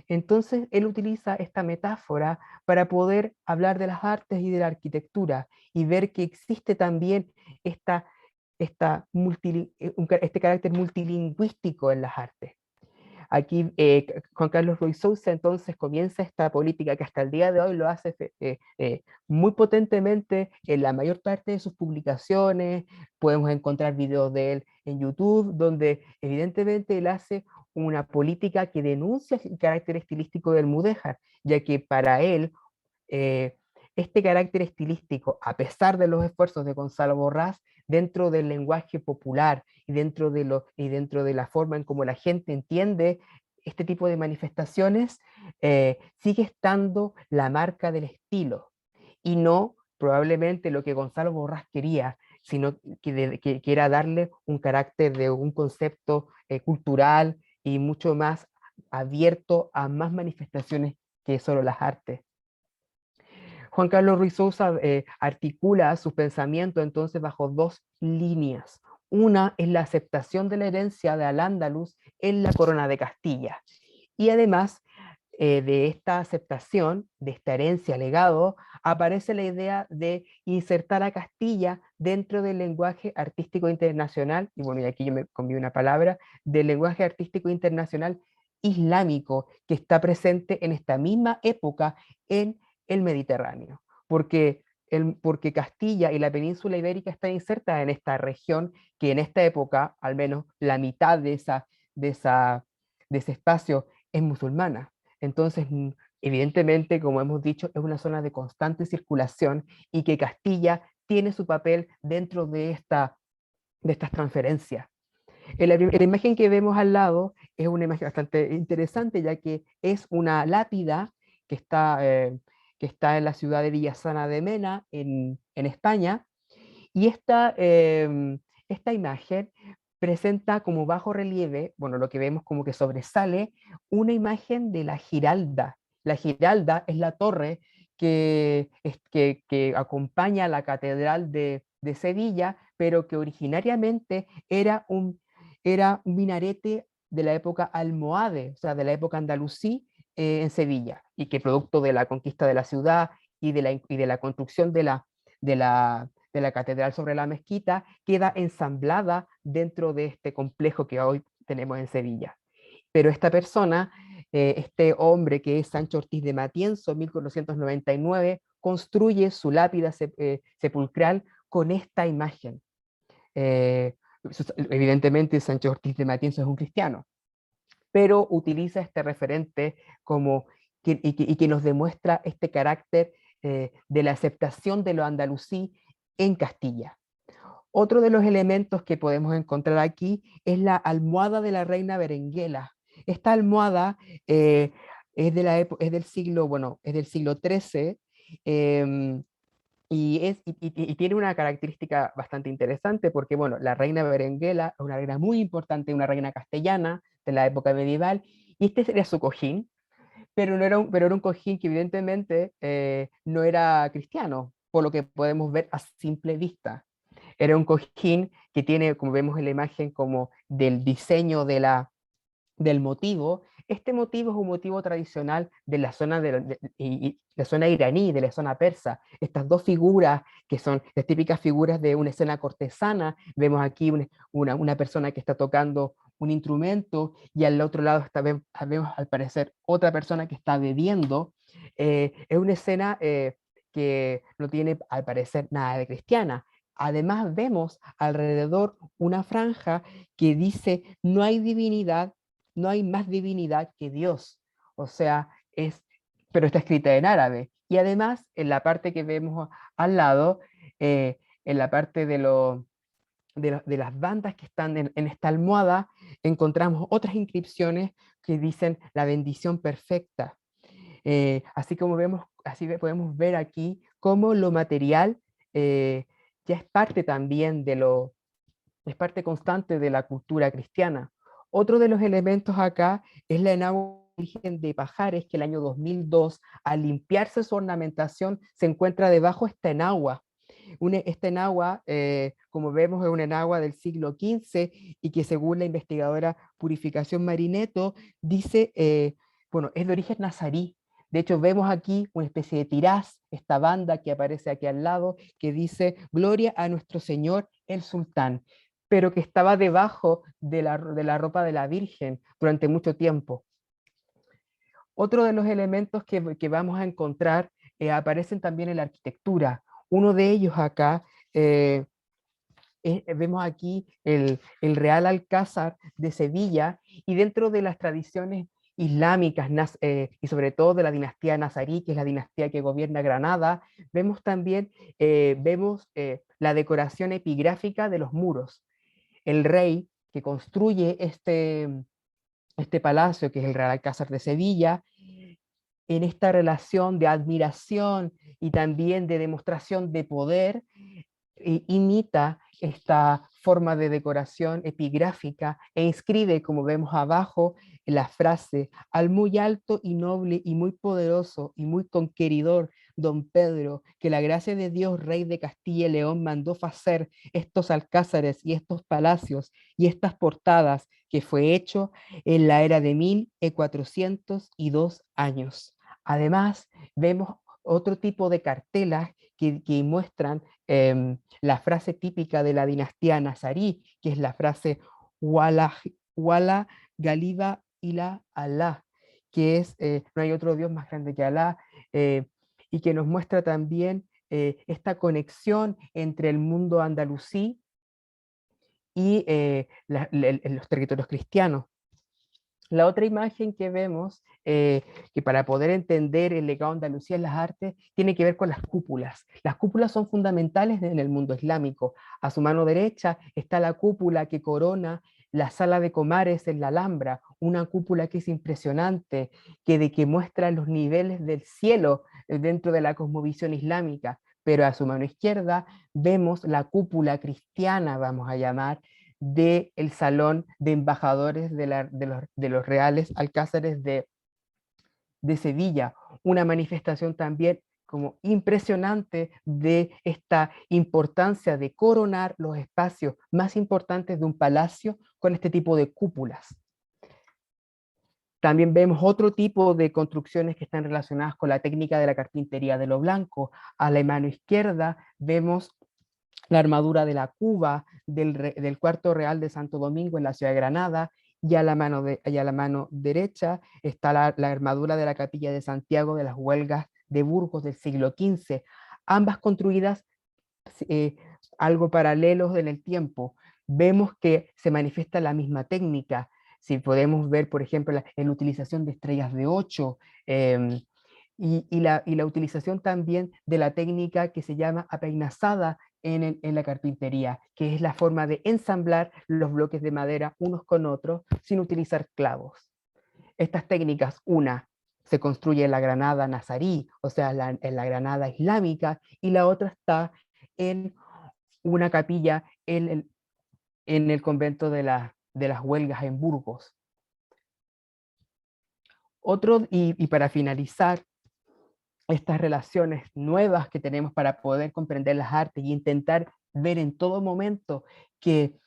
Entonces él utiliza esta metáfora para poder hablar de las artes y de la arquitectura y ver que existe también este carácter multilingüístico en las artes. Aquí Juan Carlos Ruiz Sousa entonces comienza esta política que hasta el día de hoy lo hace muy potentemente en la mayor parte de sus publicaciones. Podemos encontrar videos de él en YouTube, donde evidentemente él hace una política que denuncia el carácter estilístico del mudéjar, ya que para él eh, este carácter estilístico, a pesar de los esfuerzos de Gonzalo Borrás, dentro del lenguaje popular y dentro de la forma en cómo la gente entiende este tipo de manifestaciones, sigue estando la marca del estilo y no probablemente lo que Gonzalo Borrás quería, sino que era darle un carácter de un concepto cultural y mucho más abierto a más manifestaciones que solo las artes. Juan Carlos Ruiz Sousa articula su pensamiento entonces bajo dos líneas. Una es la aceptación de la herencia de Al-Ándalus en la corona de Castilla. Y además de esta aceptación, de esta herencia legado, aparece la idea de insertar a Castilla dentro del lenguaje artístico internacional, y bueno, y aquí yo me comí una palabra, del lenguaje artístico internacional islámico que está presente en esta misma época en el Mediterráneo, porque Castilla y la península ibérica están insertas en esta región que en esta época, al menos la mitad de, esa, de ese espacio es musulmana. Entonces, evidentemente, como hemos dicho, es una zona de constante circulación y que Castilla tiene su papel dentro de estas transferencias. La imagen que vemos al lado es una imagen bastante interesante, ya que es una lápida que está, eh, que está en la ciudad de Villasana de Mena, en España, y esta imagen presenta como bajo relieve, bueno, lo que vemos como que sobresale, una imagen de la Giralda. La Giralda es la torre que acompaña a la Catedral de Sevilla, pero que originariamente era un minarete de la época almohade, o sea, de la época andalusí en Sevilla, y que producto de la conquista de la ciudad y de la construcción de la catedral sobre la mezquita, queda ensamblada dentro de este complejo que hoy tenemos en Sevilla. Pero esta persona, este hombre que es Sancho Ortiz de Matienzo, en 1499, construye su lápida sepulcral con esta imagen. Eh, Evidentemente, Sancho Ortiz de Matienzo es un cristiano, pero utiliza este referente y que nos demuestra este carácter de la aceptación de lo andalusí en Castilla. Otro de los elementos que podemos encontrar aquí es la almohada de la reina Berenguela. Esta almohada es del siglo, bueno, es del siglo XIII em, y tiene una característica bastante interesante porque, bueno, la reina Berenguela es una reina muy importante, una reina castellana de la época medieval, y este sería su cojín, pero era un cojín que evidentemente no era cristiano, por lo que podemos ver a simple vista. Era un cojín que tiene, como vemos en la imagen, como del diseño del motivo. Este motivo es un motivo tradicional de la zona, y la zona iraní, de la zona persa. Estas dos figuras, que son las típicas figuras de una escena cortesana, vemos aquí una persona que está tocando un instrumento y al otro lado vemos al parecer otra persona que está bebiendo. Es una escena que no tiene al parecer nada de cristiana. Además vemos alrededor una franja que dice no hay divinidad, no hay más divinidad que Dios. O sea, pero está escrita en árabe. Y además, en la parte que vemos al lado, en la parte de las bandas que están en esta almohada, encontramos otras inscripciones que dicen la bendición perfecta. Así como vemos, podemos ver aquí cómo lo material ya es parte también es parte constante de la cultura cristiana. Otro de los elementos acá es la enagua Virgen de Pajares, que el año 2002, al limpiarse su ornamentación, se encuentra debajo esta enagua. Esta enagua, como vemos, es una enagua del siglo XV y que según la investigadora Purificación Marineto, dice, bueno, es de origen nazarí. De hecho, vemos aquí una especie de tiraz, esta banda que aparece aquí al lado, que dice, Gloria a nuestro Señor el Sultán, pero que estaba debajo de la ropa de la Virgen durante mucho tiempo. Otro de los elementos que vamos a encontrar aparecen también en la arquitectura. Uno de ellos acá, vemos aquí el Real Alcázar de Sevilla, y dentro de las tradiciones islámicas y sobre todo de la dinastía nazarí, que es la dinastía que gobierna Granada, vemos también la decoración epigráfica de los muros. El rey que construye este palacio, que es el Real Alcázar de Sevilla, en esta relación de admiración y también de demostración de poder, imita esta forma de decoración epigráfica e inscribe, como vemos abajo, la frase: al muy alto y noble y muy poderoso y muy conqueridor don Pedro, que la gracia de Dios, rey de Castilla y León, mandó hacer estos alcázares y estos palacios y estas portadas, que fue hecho en la era de 1402 años. Además, vemos otro tipo de cartelas que muestran la frase típica de la dinastía nazarí, que es la frase Wala, Wala Galiba Ila Alá, que es no hay otro Dios más grande que Alá, y que nos muestra también esta conexión entre el mundo andalusí y los territorios cristianos. La otra imagen que vemos, que para poder entender el legado de Andalucía en las artes, tiene que ver con las cúpulas. Las cúpulas son fundamentales en el mundo islámico. A su mano derecha está la cúpula que corona la sala de Comares en la Alhambra, una cúpula que es impresionante, que muestra los niveles del cielo dentro de la cosmovisión islámica. Pero a su mano izquierda vemos la cúpula cristiana, vamos a llamar, del salón de embajadores de los reales alcázares de Sevilla, una manifestación también como impresionante de esta importancia de coronar los espacios más importantes de un palacio con este tipo de cúpulas. También vemos otro tipo de construcciones que están relacionadas con la técnica de la carpintería de lo blanco. A la mano izquierda vemos la armadura de la Cuba del cuarto real de Santo Domingo en la ciudad de Granada, y a la mano derecha está la armadura de la capilla de Santiago de las Huelgas de Burgos del siglo XV, ambas construidas eh, algo paralelos en el tiempo. Vemos que se manifiesta la misma técnica. Si podemos ver, por ejemplo, en la utilización de estrellas de 8, y la utilización también de la técnica que se llama apeinazada en la carpintería, que es la forma de ensamblar los bloques de madera unos con otros sin utilizar clavos. Estas técnicas, una, se construye en la Granada nazarí, o sea, en la Granada islámica, y la otra está en una capilla en el convento de las Huelgas en Burgos. Y para finalizar, estas relaciones nuevas que tenemos para poder comprender las artes y intentar ver en todo momento que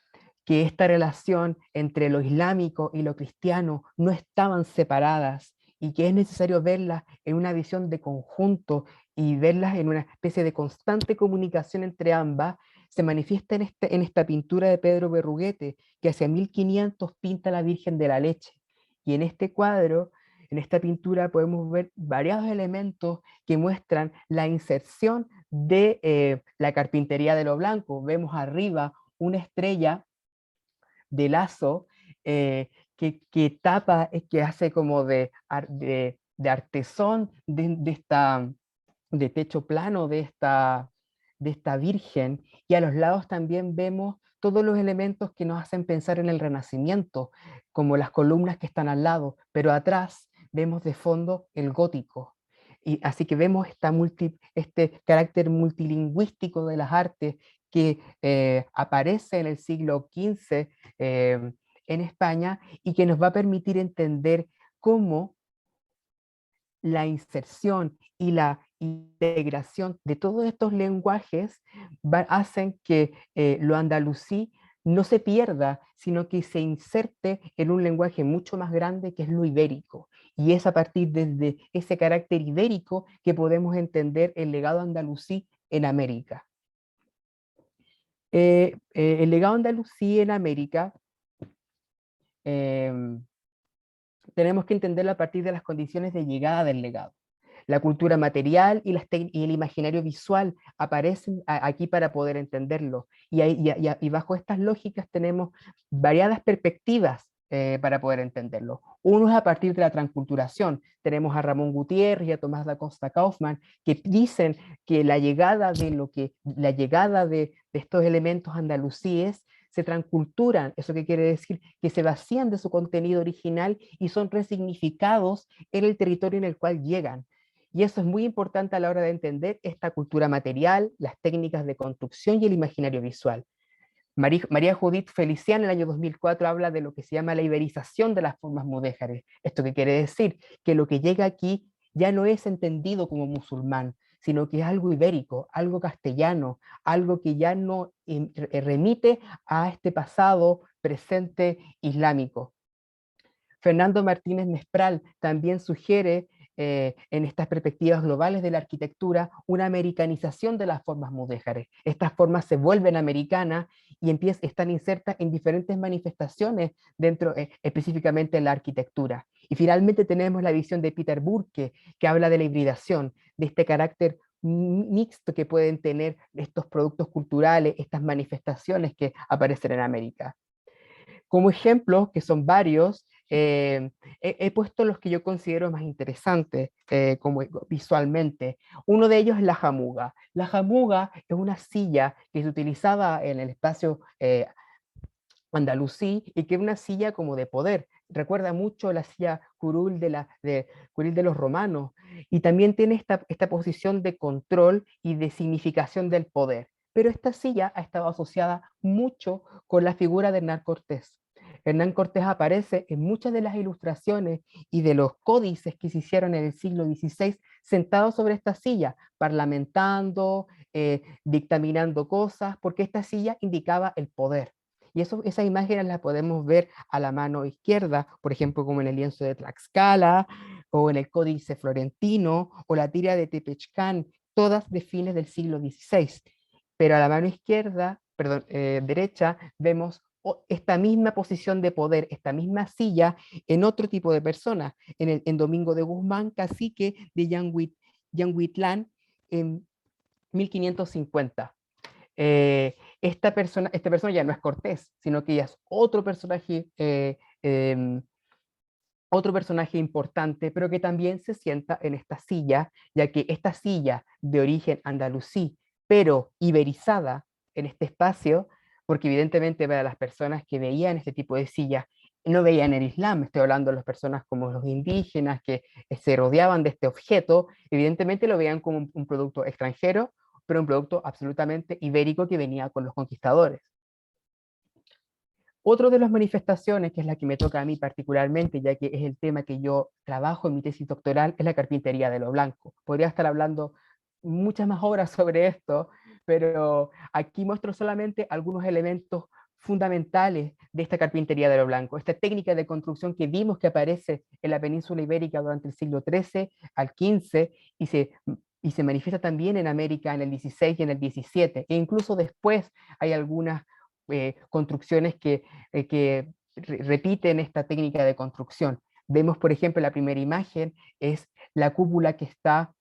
esta relación entre lo islámico y lo cristiano no estaban separadas y que es necesario verlas en una visión de conjunto y verlas en una especie de constante comunicación entre ambas, se manifiesta en esta pintura de Pedro Berruguete, que hacia 1500 pinta a la Virgen de la Leche. Y en este cuadro, en esta pintura, podemos ver varios elementos que muestran la inserción de la carpintería de lo blanco. Vemos arriba una estrella de lazo que tapa, que hace como de artesón de techo plano de esta Virgen, y a los lados también vemos todos los elementos que nos hacen pensar en el Renacimiento, como las columnas que están al lado, pero atrás vemos de fondo el gótico. Y así que vemos este carácter multilingüístico de las artes que aparece en el siglo XV en España y que nos va a permitir entender cómo la inserción y la integración de todos estos lenguajes hacen que lo andalusí no se pierda, sino que se inserte en un lenguaje mucho más grande que es lo ibérico. Y es a partir de ese carácter ibérico que podemos entender el legado andalusí en América. El legado andalusí en América eh, tenemos que entenderlo a partir de las condiciones de llegada del legado. La cultura material y el imaginario visual aparecen aquí para poder entenderlo. Y bajo estas lógicas tenemos variadas perspectivas para poder entenderlo. Uno es a partir de la transculturación. Tenemos a Ramón Gutiérrez y a Tomás da Costa Kaufmann que dicen que la llegada de estos elementos andalusíes se transculturan. ¿Eso qué quiere decir? Que se vacían de su contenido original y son resignificados en el territorio en el cual llegan. Y eso es muy importante a la hora de entender esta cultura material, las técnicas de construcción y el imaginario visual. María Judith Feliciano en el año 2004 habla de lo que se llama la iberización de las formas mudéjares. ¿Esto qué quiere decir? Que lo que llega aquí ya no es entendido como musulmán, sino que es algo ibérico, algo castellano, algo que ya no remite a este pasado presente islámico. Fernando Martínez Mespral también sugiere en estas perspectivas globales de la arquitectura una americanización de las formas mudéjares. Estas formas se vuelven americanas y están insertas en diferentes manifestaciones dentro, específicamente en la arquitectura. Y finalmente tenemos la visión de Peter Burke, que habla de la hibridación, de este carácter mixto que pueden tener estos productos culturales, estas manifestaciones que aparecen en América. Como ejemplos, que son varios, he puesto los que yo considero más interesantes como visualmente. Uno de ellos es la jamuga. La jamuga es una silla que se utilizaba en el espacio andalusí y que es una silla como de poder. Recuerda mucho la silla curul curul de los romanos, y también tiene esta posición de control y de significación del poder. Pero esta silla ha estado asociada mucho con la figura de Hernán Cortés. Hernán Cortés aparece en muchas de las ilustraciones y de los códices que se hicieron en el siglo XVI sentado sobre esta silla, parlamentando, dictaminando cosas, porque esta silla indicaba el poder. Y esas imágenes las podemos ver a la mano izquierda, por ejemplo, como en el lienzo de Tlaxcala, o en el Códice Florentino, o la tira de Tepechcán, todas de fines del siglo XVI. Pero a la mano izquierda, perdón, derecha, vemos esta misma posición de poder, esta misma silla en otro tipo de persona, en Domingo de Guzmán, cacique de Yanguitlán en 1550. Esta persona ya no es Cortés, sino que ella es otro personaje importante, pero que también se sienta en esta silla, ya que esta silla de origen andalusí, pero iberizada en este espacio, porque evidentemente para las personas que veían este tipo de sillas no veían el Islam, estoy hablando de las personas como los indígenas que se rodeaban de este objeto, evidentemente lo veían como un producto extranjero, pero un producto absolutamente ibérico que venía con los conquistadores. Otra de las manifestaciones, que es la que me toca a mí particularmente, ya que es el tema que yo trabajo en mi tesis doctoral, es la carpintería de lo blanco. Podría estar hablando muchas más horas sobre esto, pero aquí muestro solamente algunos elementos fundamentales de esta carpintería de lo blanco, esta técnica de construcción que vimos que aparece en la península ibérica durante el siglo XIII al XV y se manifiesta también en América en el XVI y en el XVII, e incluso después hay algunas construcciones que repiten esta técnica de construcción. Vemos, por ejemplo, la primera imagen es la cúpula que está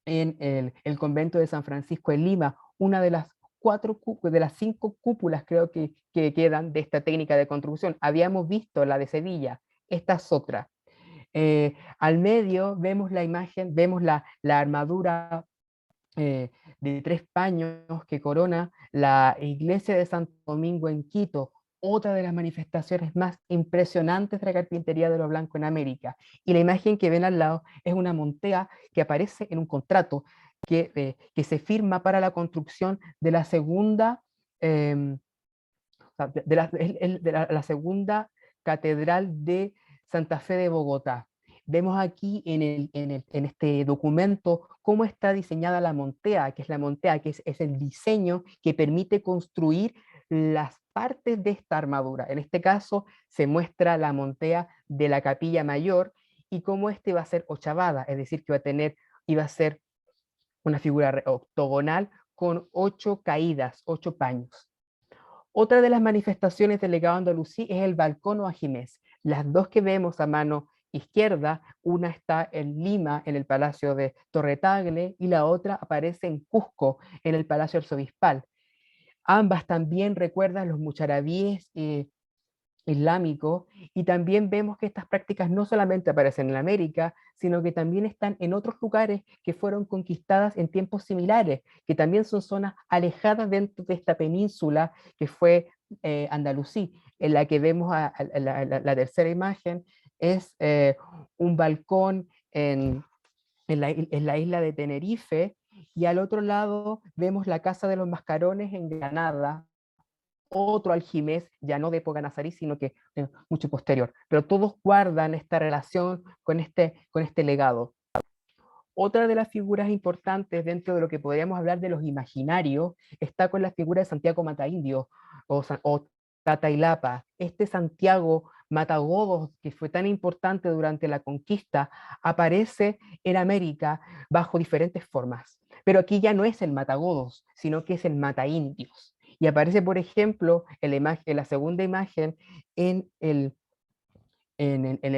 en el convento de San Francisco en Lima, una de las de las 5 cúpulas creo que quedan de esta técnica de construcción. Habíamos visto la de Sevilla, esta es otra. Al medio vemos la imagen, vemos la armadura de 3 paños que corona la iglesia de Santo Domingo en Quito, otra de las manifestaciones más impresionantes de la carpintería de lo blanco en América. Y la imagen que ven al lado es una montea que aparece en un contrato que se firma para la construcción de la segunda, eh, la segunda catedral de Santa Fe de Bogotá. Vemos aquí en este documento cómo está diseñada la montea, que es la montea, que es el diseño que permite construir las partes de esta armadura. En este caso se muestra la montea de la capilla mayor y cómo este va a ser ochavada, es decir, que iba a ser una figura octogonal con 8 caídas, 8 paños. Otra de las manifestaciones del legado andalusí es el balcón o ajimez. Las dos que vemos a mano izquierda, una está en Lima, en el Palacio de Torretagle, y la otra aparece en Cusco, en el Palacio Arzobispal. Ambas también recuerdan los mucharabíes islámico, y también vemos que estas prácticas no solamente aparecen en América, sino que también están en otros lugares que fueron conquistadas en tiempos similares, que también son zonas alejadas dentro de esta península que fue Andalusí, en la que vemos la tercera imagen, es un balcón en la isla de Tenerife, y al otro lado vemos la Casa de los Mascarones en Granada, otro aljimés, ya no de época nazarí, sino que mucho posterior. Pero todos guardan esta relación con este legado. Otra de las figuras importantes dentro de lo que podríamos hablar de los imaginarios está con la figura de Santiago Mataindio o Tatailapa. Este Santiago Matagodos, que fue tan importante durante la conquista, aparece en América bajo diferentes formas. Pero aquí ya no es el Matagodos, sino que es el Mataindios. Y aparece, por ejemplo, en la segunda imagen en el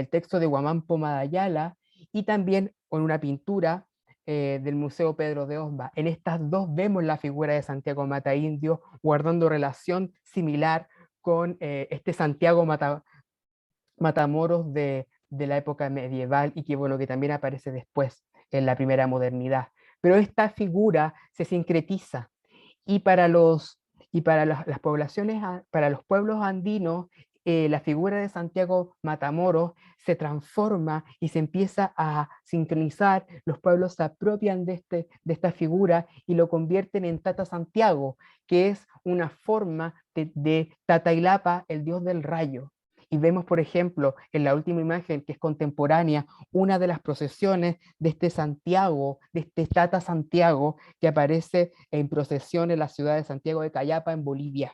texto de Guamán Madayala, y también con una pintura del Museo Pedro de Osma. En estas dos vemos la figura de Santiago Mataindio guardando relación similar con este Santiago Matamoros de la época medieval, y que bueno, que también aparece después en la primera modernidad. Pero esta figura se sincretiza, y para las poblaciones, para los pueblos andinos, la figura de Santiago Matamoros se transforma y se empieza a sincronizar. Los pueblos se apropian de esta figura y lo convierten en Tata Santiago, que es una forma de Tatailapa, el dios del rayo. Y vemos, por ejemplo, en la última imagen, que es contemporánea, una de las procesiones de este Santiago, de este Tata Santiago, que aparece en procesión en la ciudad de Santiago de Cayapa, en Bolivia.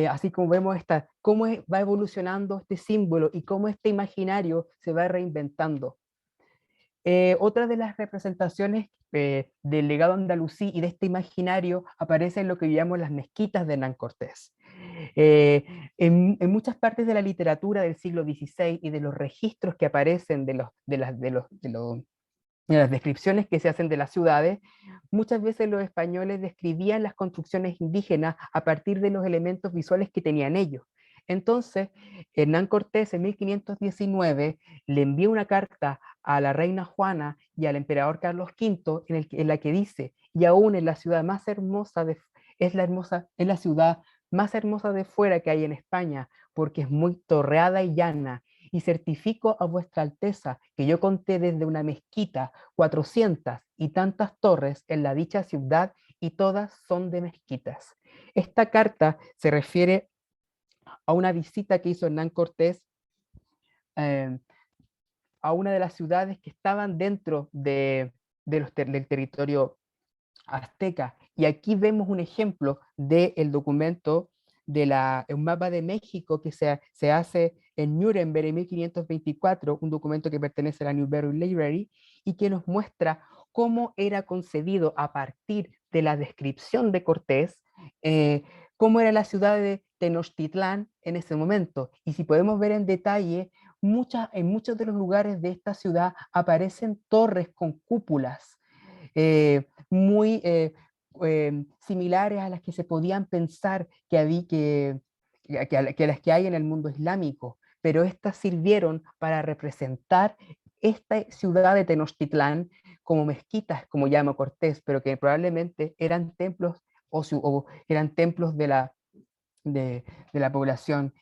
Así como vemos cómo va evolucionando este símbolo y cómo este imaginario se va reinventando. Otra de las representaciones del legado andalusí y de este imaginario aparece en lo que llamamos las mezquitas de Hernán Cortés. En muchas partes de la literatura del siglo XVI y de los registros que aparecen de las descripciones que se hacen de las ciudades, muchas veces los españoles describían las construcciones indígenas a partir de los elementos visuales que tenían ellos. Entonces, Hernán Cortés en 1519 le envía una carta a la reina Juana y al emperador Carlos V en la que dice: y aún en la ciudad más hermosa, es la ciudad más hermosa de fuera que hay en España, porque es muy torreada y llana, y certifico a vuestra alteza que yo conté desde una mezquita 400 y tantas torres en la dicha ciudad, y todas son de mezquitas. Esta carta se refiere a una visita que hizo Hernán Cortés eh, a una de las ciudades que estaban dentro del territorio azteca. Y aquí vemos un ejemplo del documento un mapa de México que se hace en Nuremberg en 1524, un documento que pertenece a la Newberry Library y que nos muestra cómo era concebido a partir de la descripción de Cortés, cómo era la ciudad de Tenochtitlán en ese momento. Y si podemos ver en detalle, en muchos de los lugares de esta ciudad aparecen torres con cúpulas muy similares a las que se podían pensar que las que hay en el mundo islámico, pero estas sirvieron para representar esta ciudad de Tenochtitlán como mezquitas, como llama Cortés, pero que probablemente eran templos o eran templos de la población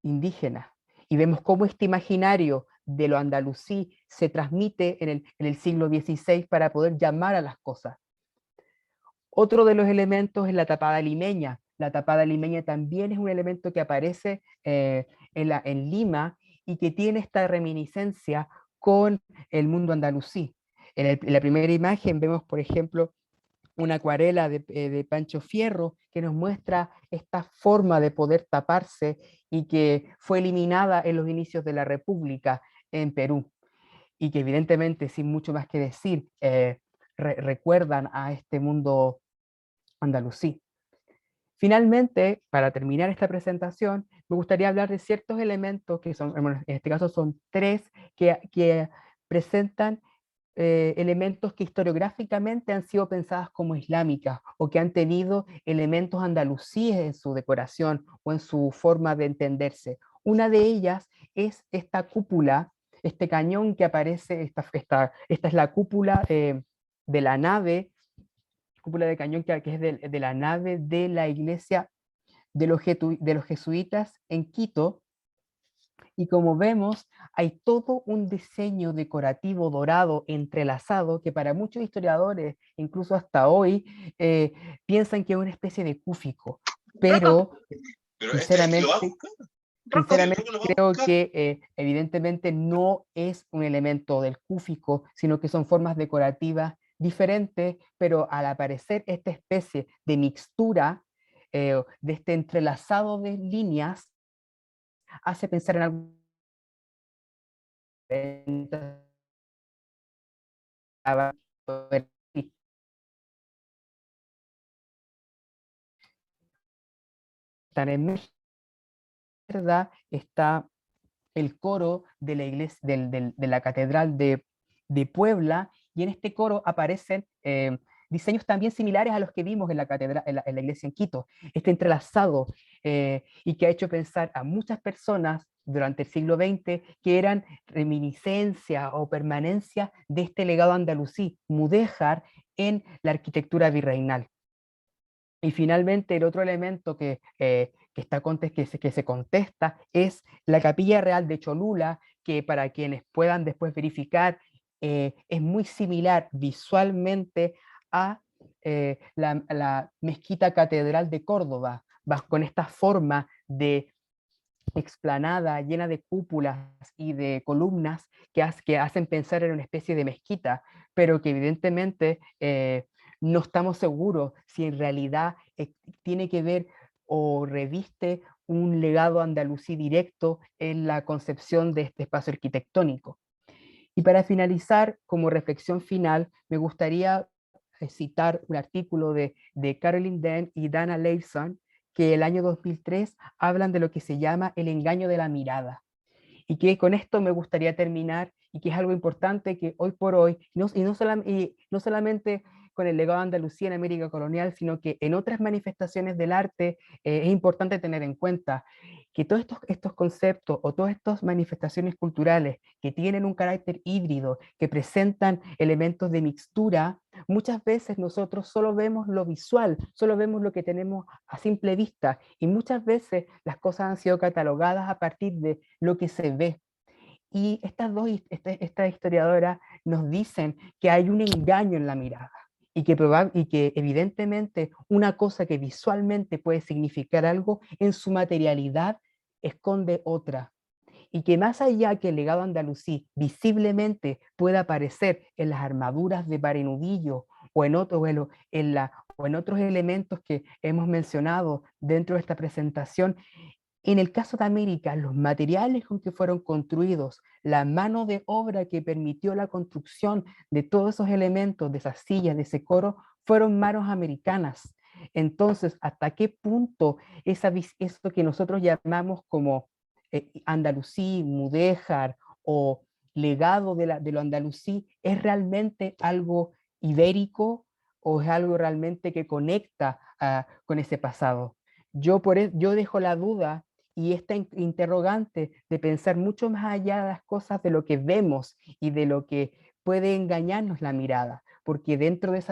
indígena. Y vemos cómo este imaginario de lo andalusí se transmite en el siglo XVI para poder llamar a las cosas. Otro de los elementos es la tapada limeña. La tapada limeña también es un elemento que aparece en Lima y que tiene esta reminiscencia con el mundo andalusí. En la primera imagen vemos, por ejemplo, una acuarela de Pancho Fierro que nos muestra esta forma de poder taparse y que fue eliminada en los inicios de la República en Perú y que evidentemente, sin mucho más que decir, recuerdan a este mundo andalusí. Finalmente, para terminar esta presentación, me gustaría hablar de ciertos elementos que son, bueno, en este caso son tres, que presentan elementos que historiográficamente han sido pensadas como islámicas o que han tenido elementos andalusíes en su decoración o en su forma de entenderse. Una de ellas es esta cúpula, este cañón que aparece, esta es la cúpula de la nave, cúpula de cañón que es de la nave de la iglesia de los jesuitas en Quito, y como vemos, hay todo un diseño decorativo dorado entrelazado que para muchos historiadores, incluso hasta hoy, piensan que es una especie de cúfico. Pero, Pero este lo va a sinceramente, buscar. sinceramente Lo va a creo buscar. que evidentemente no es un elemento del cúfico, sino que son formas decorativas diferentes, pero al aparecer esta especie de mixtura, de este entrelazado de líneas, hace pensar en algo en izquierda está el coro de la iglesia, de la catedral de Puebla, y en este coro aparecen diseños también similares a los que vimos en la catedral, en la iglesia en Quito, este entrelazado, y que ha hecho pensar a muchas personas durante el siglo XX que eran reminiscencia o permanencia de este legado andalusí, mudéjar en la arquitectura virreinal. Y finalmente el otro elemento que se contesta es la Capilla Real de Cholula, que para quienes puedan después verificar, es muy similar visualmente a la Mezquita Catedral de Córdoba, con esta forma de explanada llena de cúpulas y de columnas que hacen pensar en una especie de mezquita, pero que evidentemente no estamos seguros si en realidad tiene que ver o reviste un legado andalusí directo en la concepción de este espacio arquitectónico. Y para finalizar, como reflexión final, me gustaría citar un artículo de Carolyn Dent y Dana Leibson, que el año 2003 hablan de lo que se llama el engaño de la mirada. Y que con esto me gustaría terminar, y que es algo importante que hoy por hoy, y no solamente con el legado de Andalucía en América colonial, sino que en otras manifestaciones del arte es importante tener en cuenta. que todos estos conceptos o todas estas manifestaciones culturales que tienen un carácter híbrido, que presentan elementos de mixtura, muchas veces nosotros solo vemos lo visual, solo vemos lo que tenemos a simple vista, y muchas veces las cosas han sido catalogadas a partir de lo que se ve. Y estas historiadoras nos dicen que hay un engaño en la mirada y que evidentemente una cosa que visualmente puede significar algo, en su materialidad esconde otra. Y que más allá que el legado andalusí visiblemente pueda aparecer en las armaduras de Parinudillo o en otros elementos que hemos mencionado dentro de esta presentación, en el caso de América, los materiales con que fueron construidos, la mano de obra que permitió la construcción de todos esos elementos, de esas sillas, de ese coro, fueron manos americanas. Entonces, ¿hasta qué punto eso que nosotros llamamos como andalusí, mudéjar o legado de lo andalusí es realmente algo ibérico o es algo realmente que conecta con ese pasado? Yo dejo la duda y esta interrogante de pensar mucho más allá de las cosas, de lo que vemos y de lo que puede engañarnos la mirada, porque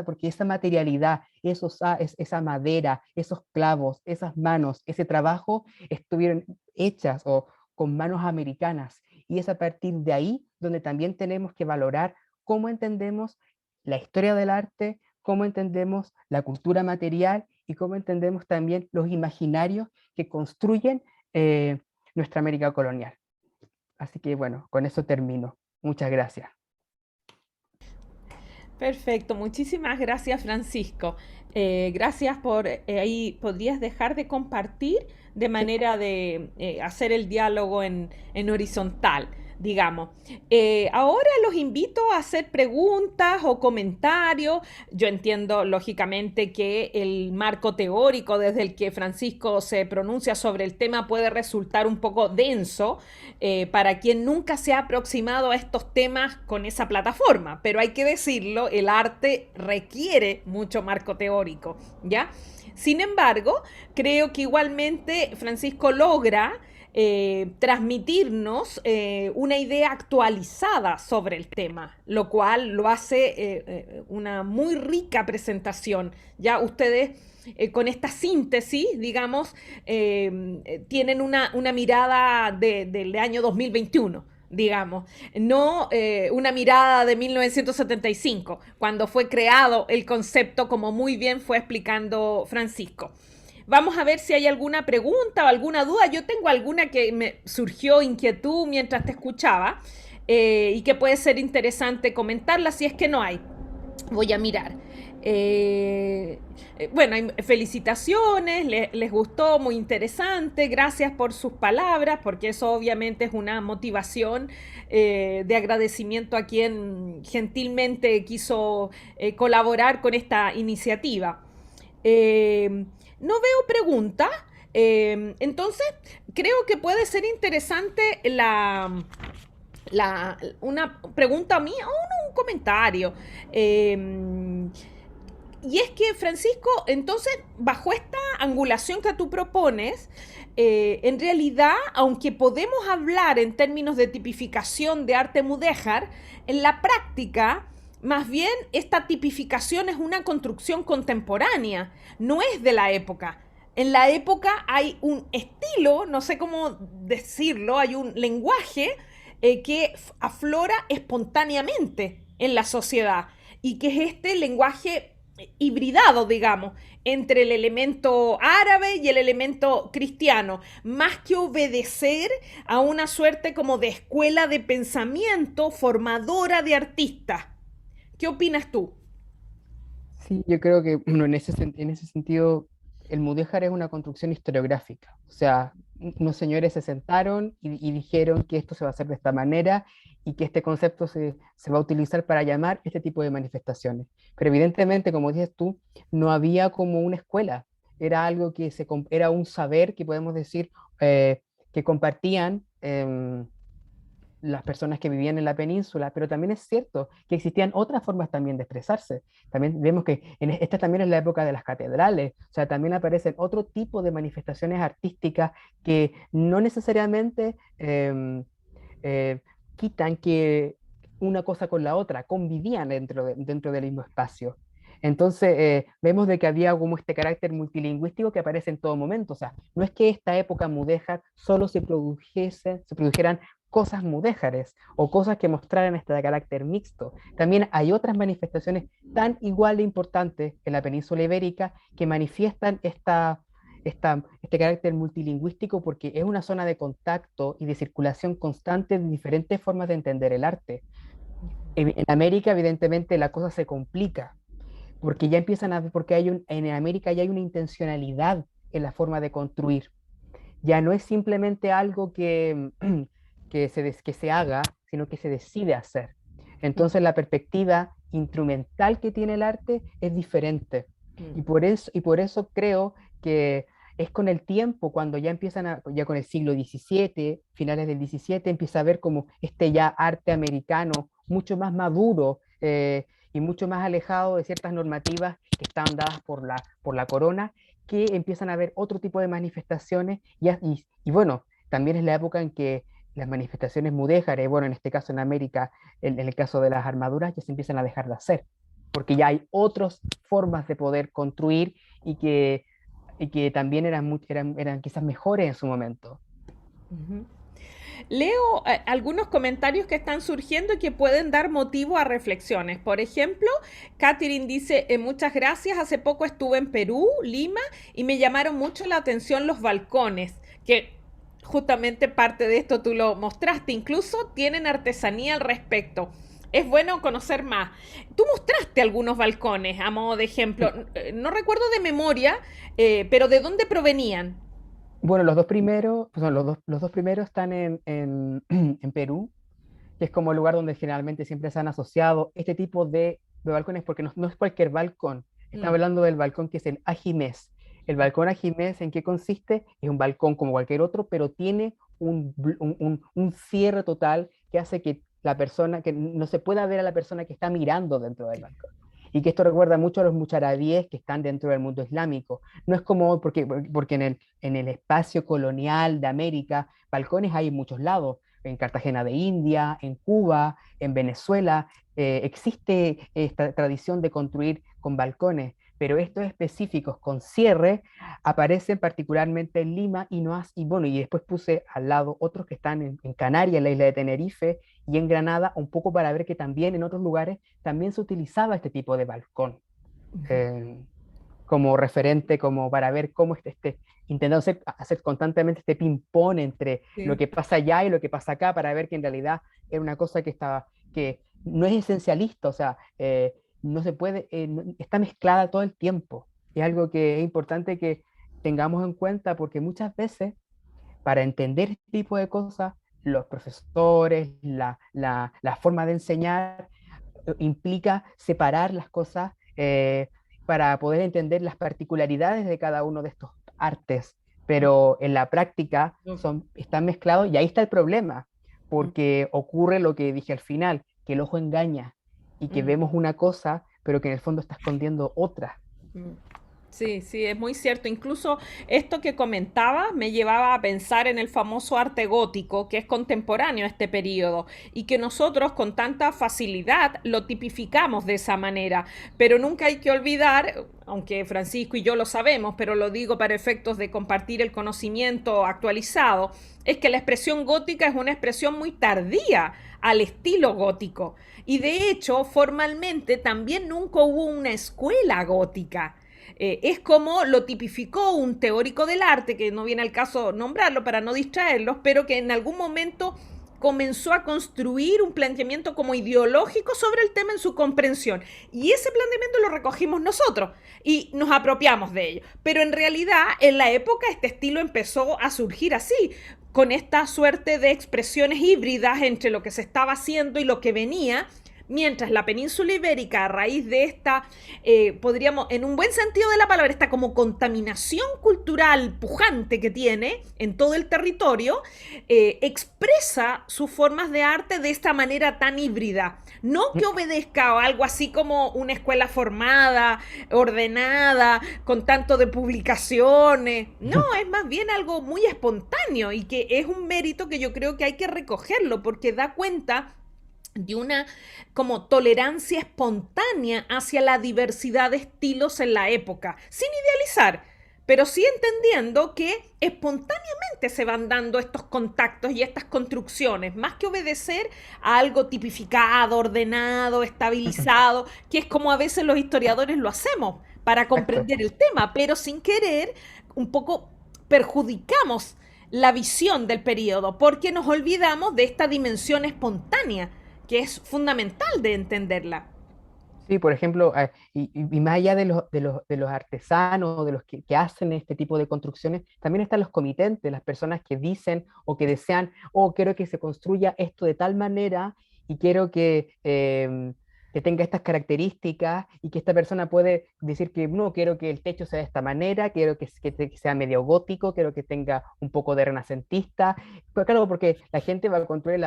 porque esa materialidad, esa madera, esos clavos, esas manos, ese trabajo estuvieron hechas o con manos americanas, y es a partir de ahí donde también tenemos que valorar cómo entendemos la historia del arte, cómo entendemos la cultura material y cómo entendemos también los imaginarios que construyen nuestra América colonial. Así que bueno, con eso termino. Muchas gracias. Perfecto, muchísimas gracias Francisco. Gracias por ahí, podrías dejar de compartir de manera de hacer el diálogo en horizontal, digamos. Ahora los invito a hacer preguntas o comentarios. Yo entiendo lógicamente que el marco teórico desde el que Francisco se pronuncia sobre el tema puede resultar un poco denso para quien nunca se ha aproximado a estos temas con esa plataforma, pero hay que decirlo, el arte requiere mucho marco teórico, ¿ya? Sin embargo, creo que igualmente Francisco logra transmitirnos una idea actualizada sobre el tema, lo cual lo hace una muy rica presentación. Ya ustedes con esta síntesis, digamos, tienen una mirada del año 2021, digamos, no una mirada de 1975, cuando fue creado el concepto, como muy bien fue explicando Francisco. Vamos a ver si hay alguna pregunta o alguna duda. Yo tengo alguna que me surgió inquietud mientras te escuchaba y que puede ser interesante comentarla si es que no hay. Voy a mirar. Bueno, felicitaciones, les gustó, muy interesante, gracias por sus palabras, porque eso obviamente es una motivación de agradecimiento a quien gentilmente quiso colaborar con esta iniciativa. No veo preguntas, entonces creo que puede ser interesante una pregunta mía o un comentario. Y es que, Francisco, entonces, bajo esta angulación que tú propones, en realidad, aunque podemos hablar en términos de tipificación de arte mudéjar, en la práctica, más bien, esta tipificación es una construcción contemporánea, no es de la época. En la época hay un estilo, no sé cómo decirlo, hay un lenguaje que aflora espontáneamente en la sociedad y que es este lenguaje hibridado, digamos, entre el elemento árabe y el elemento cristiano, más que obedecer a una suerte como de escuela de pensamiento formadora de artistas. ¿Qué opinas tú? Sí, yo creo que bueno, en ese sentido el mudéjar es una construcción historiográfica. O sea, unos señores se sentaron y dijeron que esto se va a hacer de esta manera y que este concepto se va a utilizar para llamar este tipo de manifestaciones. Pero evidentemente, como dices tú, no había como una escuela. Era algo era un saber que podemos decir que compartían. las personas que vivían en la península, pero también es cierto que existían otras formas también de expresarse. También vemos que esta también es la época de las catedrales, o sea, también aparecen otro tipo de manifestaciones artísticas que no necesariamente eh, quitan que una cosa con la otra, convivían dentro del mismo espacio. Entonces, vemos de que había como este carácter multilingüístico que aparece en todo momento. O sea, no es que esta época mudéjar solo se produjeran cosas mudéjares o cosas que mostraran este carácter mixto. También hay otras manifestaciones tan igual de importantes en la península ibérica que manifiestan este carácter multilingüístico porque es una zona de contacto y de circulación constante de diferentes formas de entender el arte. En América, evidentemente, la cosa se complica porque ya empiezan a ver, porque en América ya hay una intencionalidad en la forma de construir. Ya no es simplemente algo que se haga, sino que se decide hacer. Entonces la perspectiva instrumental que tiene el arte es diferente. Y por eso creo que es con el tiempo, cuando ya ya con el siglo XVII, finales del XVII, empieza a ver como este ya arte americano mucho más maduro, y mucho más alejado de ciertas normativas que estaban dadas por la corona, que empiezan a haber otro tipo de manifestaciones y bueno, también es la época en que las manifestaciones mudéjares, bueno, en este caso en América, en el caso de las armaduras, ya se empiezan a dejar de hacer, porque ya hay otras formas de poder construir y que también eran quizás mejores en su momento. Uh-huh. Leo algunos comentarios que están surgiendo y que pueden dar motivo a reflexiones. Por ejemplo, Catherine dice, muchas gracias, hace poco estuve en Perú, Lima, y me llamaron mucho la atención los balcones, que justamente parte de esto tú lo mostraste, incluso tienen artesanía al respecto. Es bueno conocer más. Tú mostraste algunos balcones a modo de ejemplo. No recuerdo de memoria, pero ¿de dónde provenían? Bueno, los dos primeros, pues, los dos primeros están en Perú, que es como el lugar donde generalmente siempre se han asociado este tipo de balcones, porque no es cualquier balcón. Estamos Mm. hablando del balcón que es el ajimez. El balcón ajimez, ¿en qué consiste? Es un balcón como cualquier otro, pero tiene un cierre total que hace que la persona, que no se pueda ver a la persona que está mirando dentro del balcón. Y que esto recuerda mucho a los mucharabíes que están dentro del mundo islámico. No es como, porque en el espacio colonial de América, balcones hay en muchos lados, en Cartagena de India, en Cuba, en Venezuela, existe esta tradición de construir con balcones, pero estos específicos con cierre aparecen particularmente en Lima y bueno, y después puse al lado otros que están en Canarias, en la isla de Tenerife y en Granada, un poco para ver que también en otros lugares también se utilizaba este tipo de balcón. Eh, Como referente, como para ver cómo intentando hacer constantemente este ping-pong entre lo Sí. que pasa allá y lo que pasa acá, para ver que en realidad era una cosa que no es esencialista, o sea, no se puede, está mezclada todo el tiempo. Es algo que es importante que tengamos en cuenta porque muchas veces para entender este tipo de cosas, los profesores, la forma de enseñar, implica separar las cosas para poder entender las particularidades de cada uno de estos artes, pero en la práctica están mezclados y ahí está el problema, porque ocurre lo que dije al final, que el ojo engaña y que Mm. vemos una cosa, pero que en el fondo está escondiendo otra. Mm. Sí, sí, es muy cierto. Incluso esto que comentaba me llevaba a pensar en el famoso arte gótico, que es contemporáneo a este periodo, y que nosotros con tanta facilidad lo tipificamos de esa manera. Pero nunca hay que olvidar, aunque Francisco y yo lo sabemos, pero lo digo para efectos de compartir el conocimiento actualizado, es que la expresión gótica es una expresión muy tardía al estilo gótico. Y de hecho, formalmente también nunca hubo una escuela gótica. Es como lo tipificó un teórico del arte, que no viene al caso nombrarlo para no distraerlos, pero que en algún momento comenzó a construir un planteamiento como ideológico sobre el tema en su comprensión. Y ese planteamiento lo recogimos nosotros y nos apropiamos de ello. Pero en realidad, en la época, este estilo empezó a surgir así, con esta suerte de expresiones híbridas entre lo que se estaba haciendo y lo que venía, Mientras la península ibérica, a raíz de esta, podríamos, en un buen sentido de la palabra, esta como contaminación cultural pujante que tiene en todo el territorio, expresa sus formas de arte de esta manera tan híbrida. No que obedezca a algo así como una escuela formada, ordenada, con tanto de publicaciones. No, es más bien algo muy espontáneo y que es un mérito que yo creo que hay que recogerlo porque da cuenta de una como tolerancia espontánea hacia la diversidad de estilos en la época, sin idealizar, pero sí entendiendo que espontáneamente se van dando estos contactos y estas construcciones, más que obedecer a algo tipificado, ordenado, estabilizado, que es como a veces los historiadores lo hacemos para Exacto. comprender el tema, pero sin querer un poco perjudicamos la visión del periodo porque nos olvidamos de esta dimensión espontánea que es fundamental de entenderla. Sí, por ejemplo, y más allá de los artesanos, de los que hacen este tipo de construcciones, también están los comitentes, las personas que dicen o que desean, oh, quiero que se construya esto de tal manera y quiero que tenga estas características y que esta persona puede decir que no, quiero que el techo sea de esta manera, quiero que sea medio gótico, quiero que tenga un poco de renacentista. Pues claro, porque la gente va a construir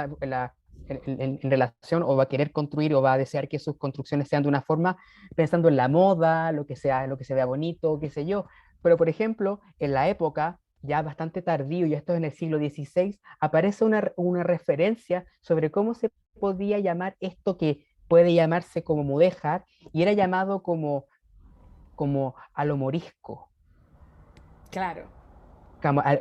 en relación o va a querer construir o va a desear que sus construcciones sean de una forma pensando en la moda, lo que sea, lo que se vea bonito, qué sé yo. Pero, por ejemplo, en la época, ya bastante tardío, y esto es en el siglo XVI, aparece una referencia sobre cómo se podía llamar esto que puede llamarse como mudéjar, y era llamado como a lo morisco, Claro.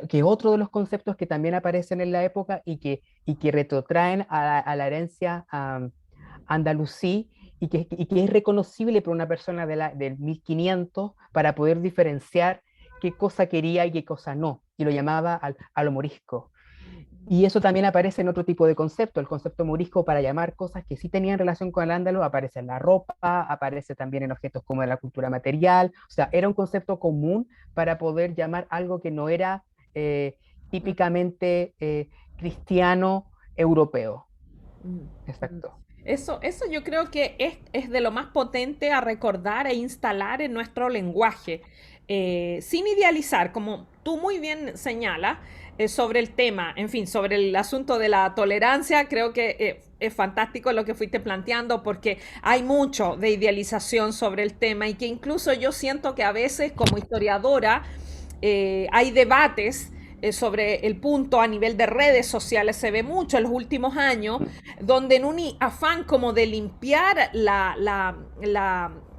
que es otro de los conceptos que también aparecen en la época y que retrotraen a la herencia andalusí y que es reconocible por una persona del 1500 para poder diferenciar qué cosa quería y qué cosa no, y lo llamaba a lo morisco. Y eso también aparece en otro tipo de concepto, el concepto morisco para llamar cosas que sí tenían relación con el ándalo, aparece en la ropa, aparece también en objetos como de la cultura material, o sea, era un concepto común para poder llamar algo que no era eh, típicamente cristiano europeo. Exacto. Eso yo creo que es de lo más potente a recordar e instalar en nuestro lenguaje, sin idealizar, como tú muy bien señalas, sobre el tema, en fin, sobre el asunto de la tolerancia, creo que es fantástico lo que fuiste planteando porque hay mucho de idealización sobre el tema y que incluso yo siento que a veces como historiadora hay debates sobre el punto a nivel de redes sociales, se ve mucho en los últimos años, donde en un afán como de limpiar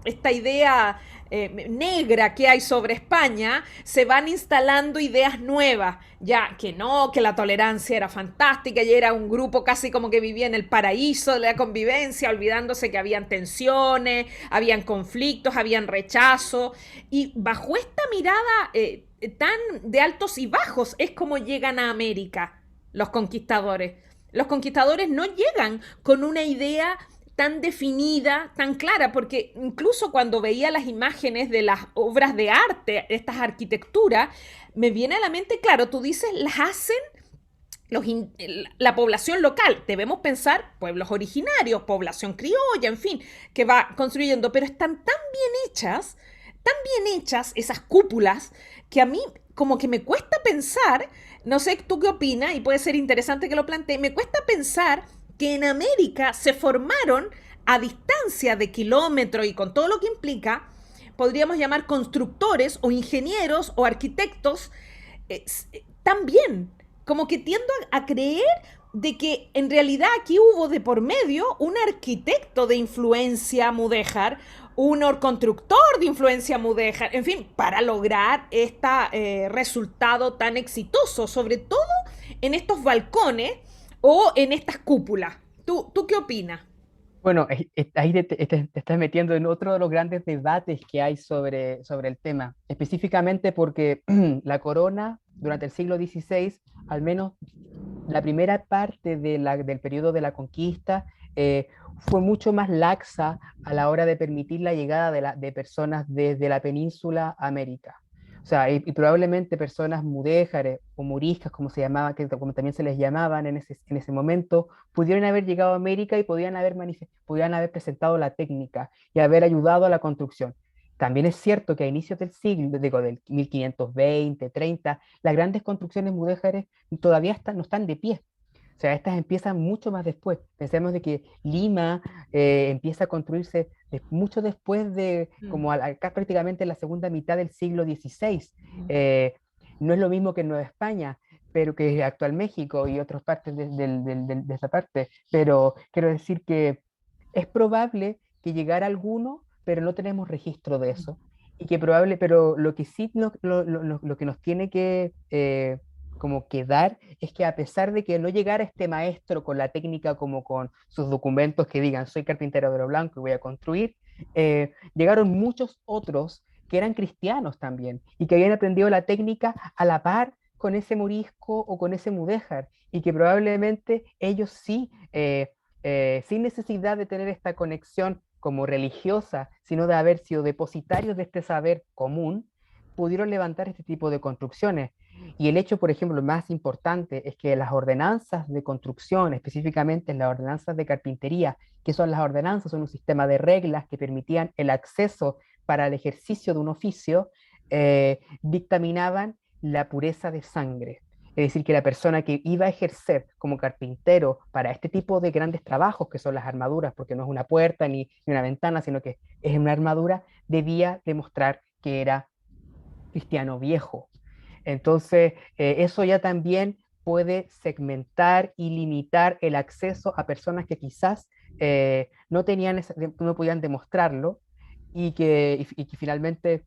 esta idea negra que hay sobre España, se van instalando ideas nuevas, ya que no, que la tolerancia era fantástica y era un grupo casi como que vivía en el paraíso de la convivencia, olvidándose que habían tensiones, habían conflictos, habían rechazo, y bajo esta mirada tan de altos y bajos es como llegan a América los conquistadores. Los conquistadores no llegan con una idea tan definida, tan clara, porque incluso cuando veía las imágenes de las obras de arte, estas arquitecturas, me viene a la mente, claro, tú dices, las hacen la población local. Debemos pensar pueblos originarios, población criolla, en fin, que va construyendo, pero están tan bien hechas esas cúpulas, que a mí como que me cuesta pensar, no sé tú qué opinas, y puede ser interesante que lo plantee, me cuesta pensar que en América se formaron a distancia de kilómetros y con todo lo que implica, podríamos llamar constructores o ingenieros o arquitectos también. Como que tiendo a creer de que en realidad aquí hubo de por medio un arquitecto de influencia mudéjar, un constructor de influencia mudéjar, en fin, para lograr este resultado tan exitoso, sobre todo en estos balcones o en estas cúpulas. ¿Tú qué opinas? Bueno, ahí te estás metiendo en otro de los grandes debates que hay sobre el tema, específicamente porque la corona durante el siglo XVI, al menos la primera parte del periodo de la conquista, fue mucho más laxa a la hora de permitir la llegada de personas desde la península a América. O sea, y probablemente personas mudéjares o moriscas, como se llamaba, que como también se les llamaban en ese momento, pudieron haber llegado a América y podían haber presentado la técnica y haber ayudado a la construcción. También es cierto que a inicios del siglo, digo, del 1520, 30, las grandes construcciones mudéjares todavía no están de pie. O sea, estas empiezan mucho más después. Pensemos de que Lima empieza a construirse mucho después de, como acá prácticamente en la segunda mitad del siglo XVI. No es lo mismo que en Nueva España, pero que es actual México y otras partes de esa parte. Pero quiero decir que es probable que llegara alguno, pero no tenemos registro de eso. Y que probable, pero lo que sí lo que nos tiene que como quedar es que a pesar de que no llegara este maestro con la técnica como con sus documentos que digan soy carpintero de lo blanco y voy a construir, llegaron muchos otros que eran cristianos también y que habían aprendido la técnica a la par con ese morisco o con ese mudéjar y que probablemente ellos sí, sin necesidad de tener esta conexión como religiosa, sino de haber sido depositarios de este saber común, pudieron levantar este tipo de construcciones. Y el hecho, por ejemplo, más importante es que las ordenanzas de construcción, específicamente las ordenanzas de carpintería, que son las ordenanzas, son un sistema de reglas que permitían el acceso para el ejercicio de un oficio, dictaminaban la pureza de sangre. Es decir, que la persona que iba a ejercer como carpintero para este tipo de grandes trabajos, que son las armaduras, porque no es una puerta ni una ventana, sino que es una armadura, debía demostrar que era cristiano viejo. Entonces, eso ya también puede segmentar y limitar el acceso a personas que quizás no no podían demostrarlo y que finalmente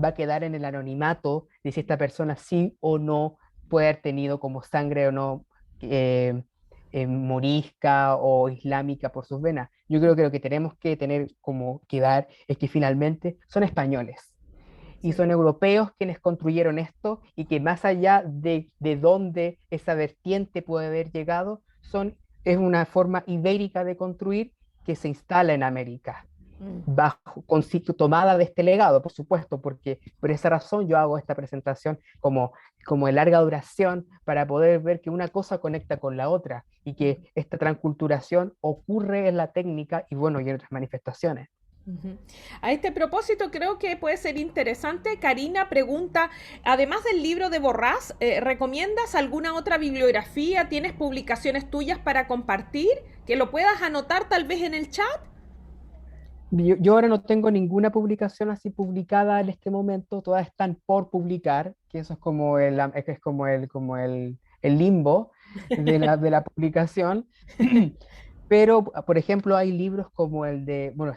va a quedar en el anonimato de si esta persona sí o no puede haber tenido como sangre o no morisca o islámica por sus venas. Yo creo que lo que tenemos que tener como quedar es que finalmente son españoles y son europeos quienes construyeron esto y que más allá de dónde esa vertiente puede haber llegado, es una forma ibérica de construir que se instala en América, tomada de este legado, por supuesto, porque por esa razón yo hago esta presentación como de larga duración para poder ver que una cosa conecta con la otra y que esta transculturación ocurre en la técnica y bueno, y en otras manifestaciones. A este propósito creo que puede ser interesante. Karina pregunta, además del libro de Borrás, ¿recomiendas alguna otra bibliografía? ¿Tienes publicaciones tuyas para compartir? ¿Que lo puedas anotar tal vez en el chat? Yo ahora no tengo ninguna publicación así publicada en este momento, todas están por publicar, que eso es como el limbo de la publicación. Pero, por ejemplo, hay libros como el de, bueno,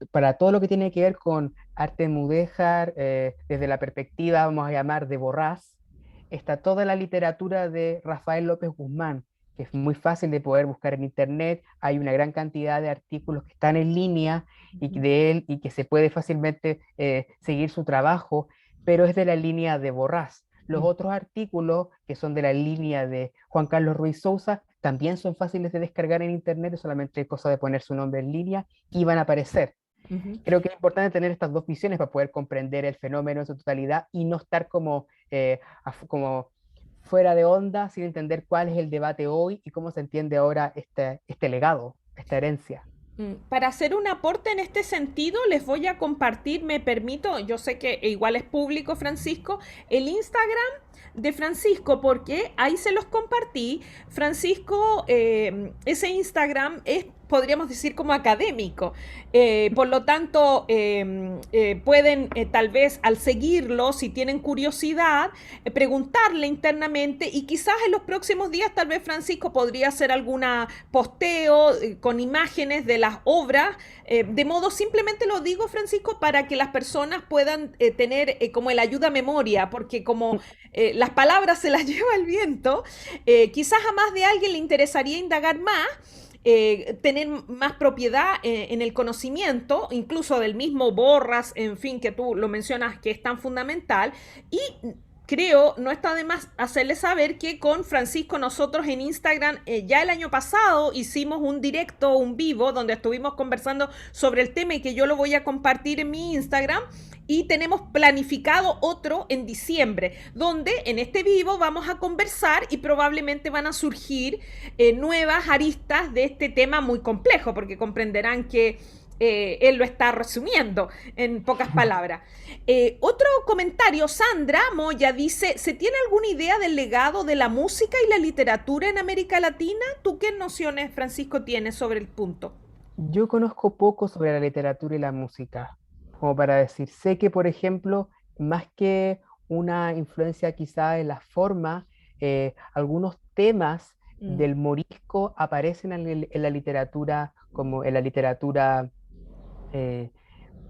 para todo lo que tiene que ver con arte mudéjar, desde la perspectiva, vamos a llamar, de Borrás, está toda la literatura de Rafael López Guzmán, que es muy fácil de poder buscar en internet. Hay una gran cantidad de artículos que están en línea de él y que se puede fácilmente seguir su trabajo, pero es de la línea de Borrás. Los otros artículos que son de la línea de Juan Carlos Ruiz Sousa también son fáciles de descargar en internet, es solamente cosa de poner su nombre en línea y van a aparecer. Creo que es importante tener estas dos visiones para poder comprender el fenómeno en su totalidad y no estar como fuera de onda sin entender cuál es el debate hoy y cómo se entiende ahora este legado, esta herencia. Para hacer un aporte en este sentido, les voy a compartir, me permito, yo sé que igual es público, Francisco, el Instagram de Francisco, porque ahí se los compartí. Francisco, ese Instagram es, podríamos decir, como académico. Por lo tanto, pueden tal vez al seguirlo, si tienen curiosidad, preguntarle internamente y quizás en los próximos días, tal vez Francisco podría hacer alguna posteo con imágenes de las obras, de modo, simplemente lo digo, Francisco, para que las personas puedan tener como el ayuda a memoria, porque como las palabras se las lleva el viento, quizás a más de alguien le interesaría indagar más, tener más propiedad en el conocimiento, incluso del mismo Borrás, en fin, que tú lo mencionas que es tan fundamental, y creo, no está de más hacerles saber que con Francisco nosotros en Instagram ya el año pasado hicimos un directo, un vivo, donde estuvimos conversando sobre el tema y que yo lo voy a compartir en mi Instagram. Y tenemos planificado otro en diciembre, donde en este vivo vamos a conversar y probablemente van a surgir nuevas aristas de este tema muy complejo, porque comprenderán que él lo está resumiendo en pocas palabras. Otro comentario, Sandra Moya dice, ¿se tiene alguna idea del legado de la música y la literatura en América Latina? ¿Tú qué nociones, Francisco, tienes sobre el punto? Yo conozco poco sobre la literatura y la música, como para decir, sé que, por ejemplo, más que una influencia quizá en la forma, algunos temas Mm, del morisco aparecen en la literatura, como en la literatura eh,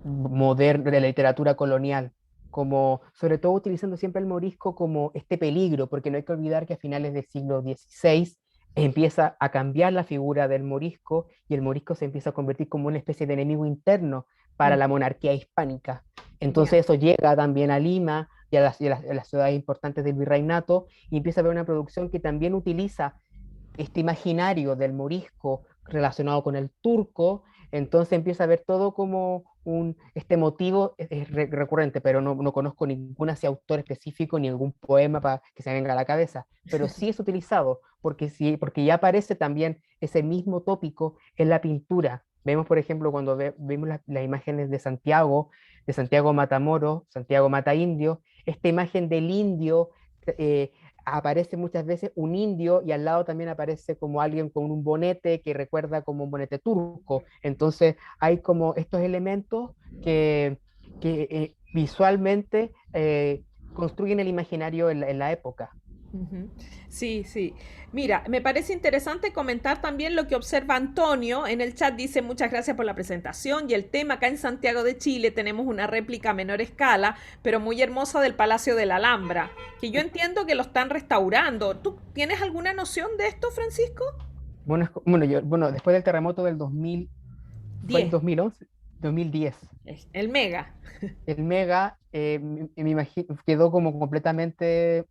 moderna, de la literatura colonial, como sobre todo utilizando siempre el morisco como este peligro, porque no hay que olvidar que a finales del siglo XVI empieza a cambiar la figura del morisco y el morisco se empieza a convertir como una especie de enemigo interno para mm, la monarquía hispánica. ya. Entonces eso llega también a Lima y a las ciudades importantes del virreinato y empieza a haber una producción que también utiliza este imaginario del morisco relacionado con el turco, entonces empieza a ver todo como este motivo es recurrente, pero no conozco ningún así autor específico ni algún poema para que se venga a la cabeza, pero sí es utilizado, porque, sí, porque ya aparece también ese mismo tópico en la pintura. Vemos, por ejemplo, cuando vemos las imágenes de Santiago Matamoros, Santiago Mata Indio, esta imagen del indio eh, aparece muchas veces un indio y al lado también aparece como alguien con un bonete que recuerda como un bonete turco. Entonces hay como estos elementos que visualmente construyen el imaginario en la época. Ujú. Sí, sí. Mira, me parece interesante comentar también lo que observa Antonio en el chat. Dice muchas gracias por la presentación y el tema. Acá en Santiago de Chile tenemos una réplica a menor escala, pero muy hermosa del Palacio de la Alhambra, que yo entiendo que lo están restaurando. ¿Tú tienes alguna noción de esto, Francisco? Bueno, bueno, después del terremoto del 2000, fue el 10. 2011, 2010. El Mega. El Mega me imagino, quedó como completamente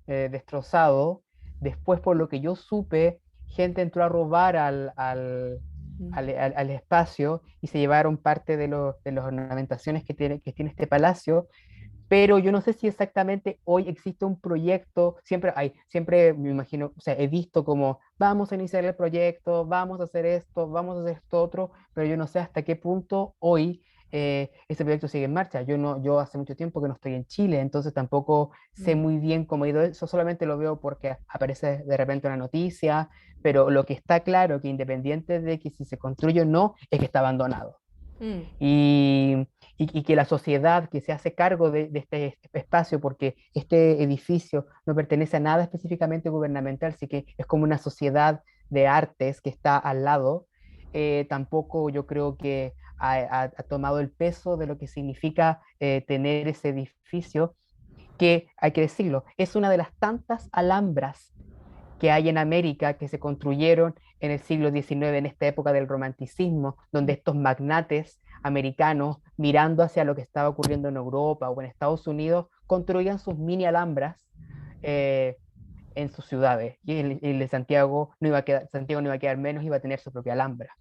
destrozado. Después, por lo que yo supe, gente entró a robar al espacio y se llevaron parte de las ornamentaciones que tiene este palacio, pero yo no sé si exactamente hoy existe un proyecto, siempre me imagino, o sea, he visto como vamos a iniciar el proyecto, vamos a hacer esto, vamos a hacer esto otro, pero yo no sé hasta qué punto hoy ese proyecto sigue en marcha. Yo hace mucho tiempo que no estoy en Chile, entonces tampoco sé Mm. muy bien cómo ha ido eso, solamente lo veo porque aparece de repente una noticia, pero lo que está claro que independiente de que si se construye o no, es que está abandonado Mm. y, y que la sociedad que se hace cargo de este espacio, porque este edificio no pertenece a nada específicamente gubernamental, así que es como una sociedad de artes que está al lado, tampoco yo creo que ha tomado el peso de lo que significa tener ese edificio, que hay que decirlo, es una de las tantas alhambras que hay en América que se construyeron en el siglo XIX, en esta época del romanticismo, donde estos magnates americanos, mirando hacia lo que estaba ocurriendo en Europa o en Estados Unidos, construían sus mini alhambras eh, en sus ciudades. Y el de Santiago no iba a quedar menos, iba a tener su propia alhambra.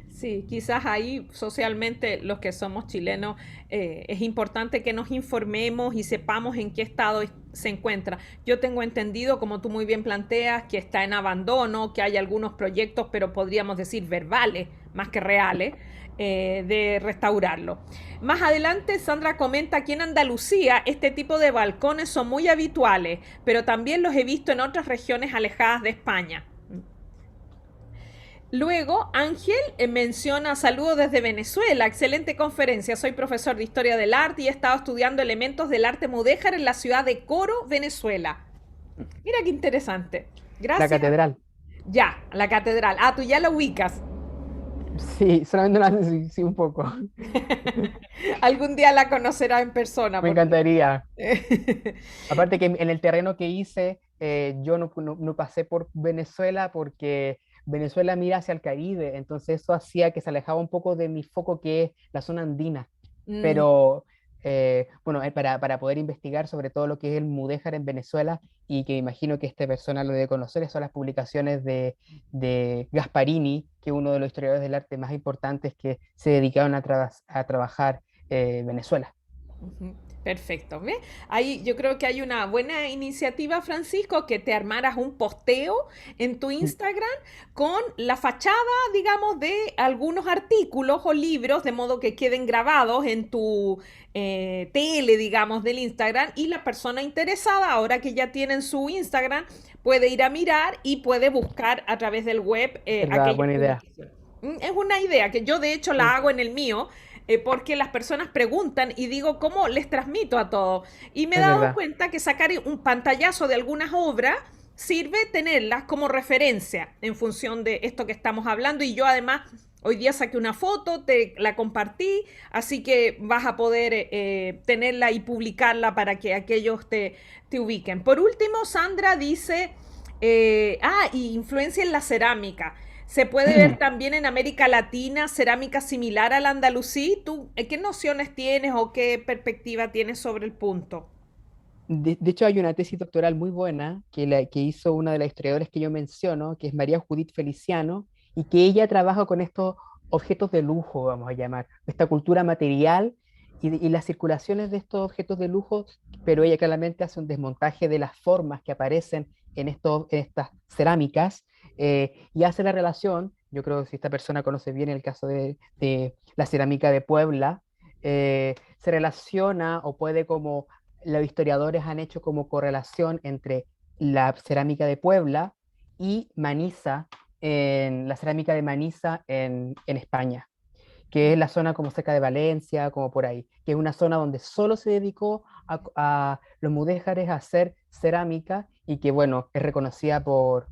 Sí, quizás ahí socialmente los que somos chilenos es importante que nos informemos y sepamos en qué estado se encuentra. Yo tengo entendido, como tú muy bien planteas, que está en abandono, que hay algunos proyectos, pero podríamos decir verbales más que reales, de restaurarlo. Más adelante, Sandra comenta aquí en Andalucía este tipo de balcones son muy habituales, pero también los he visto en otras regiones alejadas de España. Luego, Ángel menciona saludos desde Venezuela, excelente conferencia, soy profesor de historia del arte y he estado estudiando elementos del arte mudéjar en la ciudad de Coro, Venezuela. Mira qué interesante. La Gracias. catedral. Ya, la catedral. Ah, tú ya la ubicas. Sí, solamente la sí, sí, un poco. Algún día la conocerá en persona. Me Porque... encantaría. Aparte que en el terreno que hice, yo no pasé por Venezuela porque Venezuela mira hacia el Caribe, entonces eso hacía que se alejaba un poco de mi foco que es la zona andina. Mm, Pero, bueno, para poder investigar sobre todo lo que es el mudéjar en Venezuela, y que imagino que esta persona lo debe conocer, son las publicaciones de Gasparini, que es uno de los historiadores del arte más importantes que se dedicaron a trabajar Venezuela. Ujú. Perfecto. ¿Ve? Ahí yo creo que hay una buena iniciativa, Francisco, que te armaras un posteo en tu Instagram con la fachada, digamos, de algunos artículos o libros, de modo que queden grabados en tu tele, digamos, del Instagram, y la persona interesada, ahora que ya tienen su Instagram, puede ir a mirar y puede buscar a través del web ¿Verdad? aquellas Buena idea. publicaciones. Es una idea que yo de hecho Sí, la hago en el mío, porque las personas preguntan y digo, ¿cómo les transmito a todos? Y me he es dado verdad. cuenta que sacar un pantallazo de algunas obras sirve tenerlas como referencia en función de esto que estamos hablando. Y yo además hoy día saqué una foto, te la compartí, así que vas a poder tenerla y publicarla para que aquellos te ubiquen. Por último, Sandra dice, y influencia en la cerámica. Se puede ver también en América Latina cerámica similar al andalusí. ¿Tú qué nociones tienes o qué perspectiva tienes sobre el punto? De hecho, hay una tesis doctoral muy buena que hizo una de las historiadoras que yo menciono, que es María Judith Feliciano, y que ella trabaja con estos objetos de lujo, vamos a llamar, esta cultura material y las circulaciones de estos objetos de lujo, pero ella claramente hace un desmontaje de las formas que aparecen en estas cerámicas, y hace la relación. Yo creo que si esta persona conoce bien el caso de la cerámica de Puebla, se relaciona o puede como los historiadores han hecho como correlación entre la cerámica de Puebla y Maniza, en la cerámica de Maniza en España, que es la zona como cerca de Valencia, como por ahí, que es una zona donde solo se dedicó a los mudéjares a hacer cerámica, y que, bueno, es reconocida por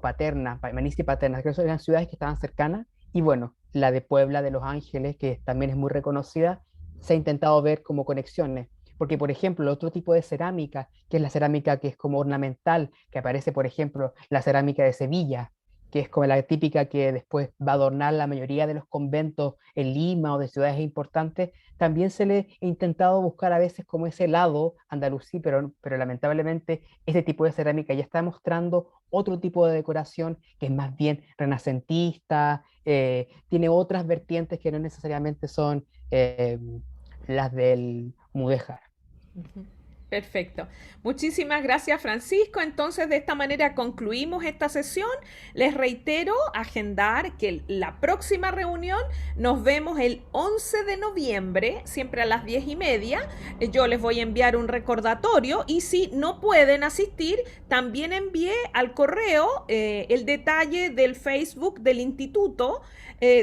Paterna, Maniza y Paterna, que eran ciudades que estaban cercanas, y bueno, la de Puebla de Los Ángeles, que también es muy reconocida, se ha intentado ver como conexiones. Porque, por ejemplo, el otro tipo de cerámica, que es la cerámica que es como ornamental, que aparece, por ejemplo, la cerámica de Sevilla, que es como la típica que después va a adornar la mayoría de los conventos en Lima o de ciudades importantes, también se le ha intentado buscar a veces como ese lado andalusí, pero lamentablemente este tipo de cerámica ya está mostrando otro tipo de decoración que es más bien renacentista, tiene otras vertientes que no necesariamente son las del mudéjar. Ujú. Perfecto. Muchísimas gracias, Francisco. Entonces, de esta manera concluimos esta sesión. Les reitero, agendar que la próxima reunión nos vemos el 11 de noviembre, siempre a las 10:30. Yo les voy a enviar un recordatorio, y si no pueden asistir, también envié al correo el detalle del Facebook del instituto,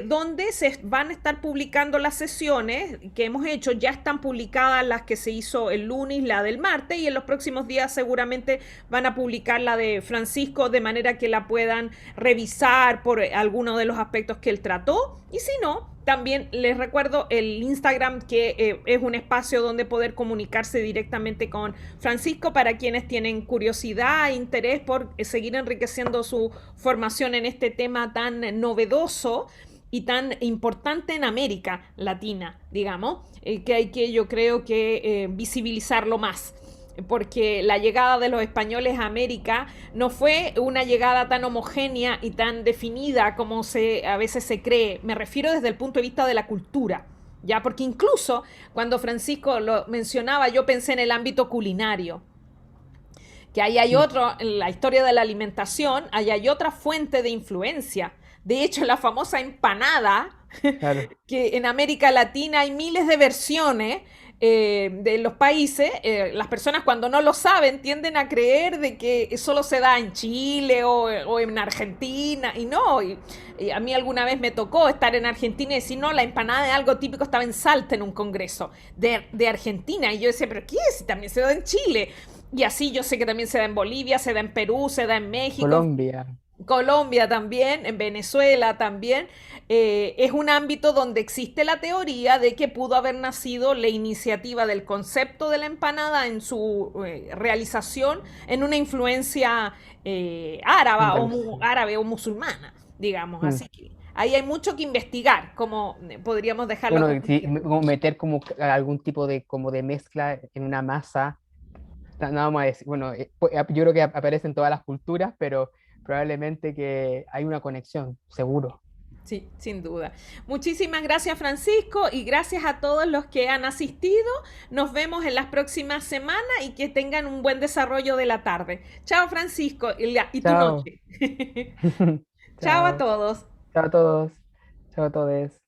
donde se van a estar publicando las sesiones que hemos hecho. Ya están publicadas las que se hizo el lunes, la del martes, y en los próximos días seguramente van a publicar la de Francisco, de manera que la puedan revisar por alguno de los aspectos que él trató. Y si no, también les recuerdo el Instagram, que es un espacio donde poder comunicarse directamente con Francisco para quienes tienen curiosidad e interés por seguir enriqueciendo su formación en este tema tan novedoso y tan importante en América Latina, digamos, que hay que, yo creo que, visibilizarlo más, porque la llegada de los españoles a América no fue una llegada tan homogénea y tan definida como a veces se cree. Me refiero desde el punto de vista de la cultura, ya, porque incluso cuando Francisco lo mencionaba, yo pensé en el ámbito culinario, que ahí hay otro, en la historia de la alimentación, ahí hay otra fuente de influencia. De hecho, la famosa empanada, Claro. que en América Latina hay miles de versiones de los países. Las personas, cuando no lo saben, tienden a creer de que solo se da en Chile o en Argentina, y no. Y a mí alguna vez me tocó estar en Argentina y decir, no, la empanada es algo típico. Estaba en Salta en un congreso de Argentina, y yo decía, pero ¿qué es? Si también se da en Chile. Y así yo sé que también se da en Bolivia, se da en Perú, se da en México, Colombia. Colombia también, en Venezuela también. Es un ámbito donde existe la teoría de que pudo haber nacido la iniciativa del concepto de la empanada en su realización en una influencia árabe Andalucía. árabe o musulmana, digamos. Mm. Así que ahí hay mucho que investigar, como podríamos dejarlo. Bueno, sí, como meter como algún tipo de, como de mezcla en una masa. No vamos a decir, bueno, yo creo que aparece en todas las culturas, pero probablemente que hay una conexión, seguro. Sí, sin duda. Muchísimas gracias, Francisco, y gracias a todos los que han asistido. Nos vemos en las próximas semanas y que tengan un buen desarrollo de la tarde. Chao, Francisco, y tu Chao. noche. Chao a Chao. todos. Chao a todos. Chao a todos.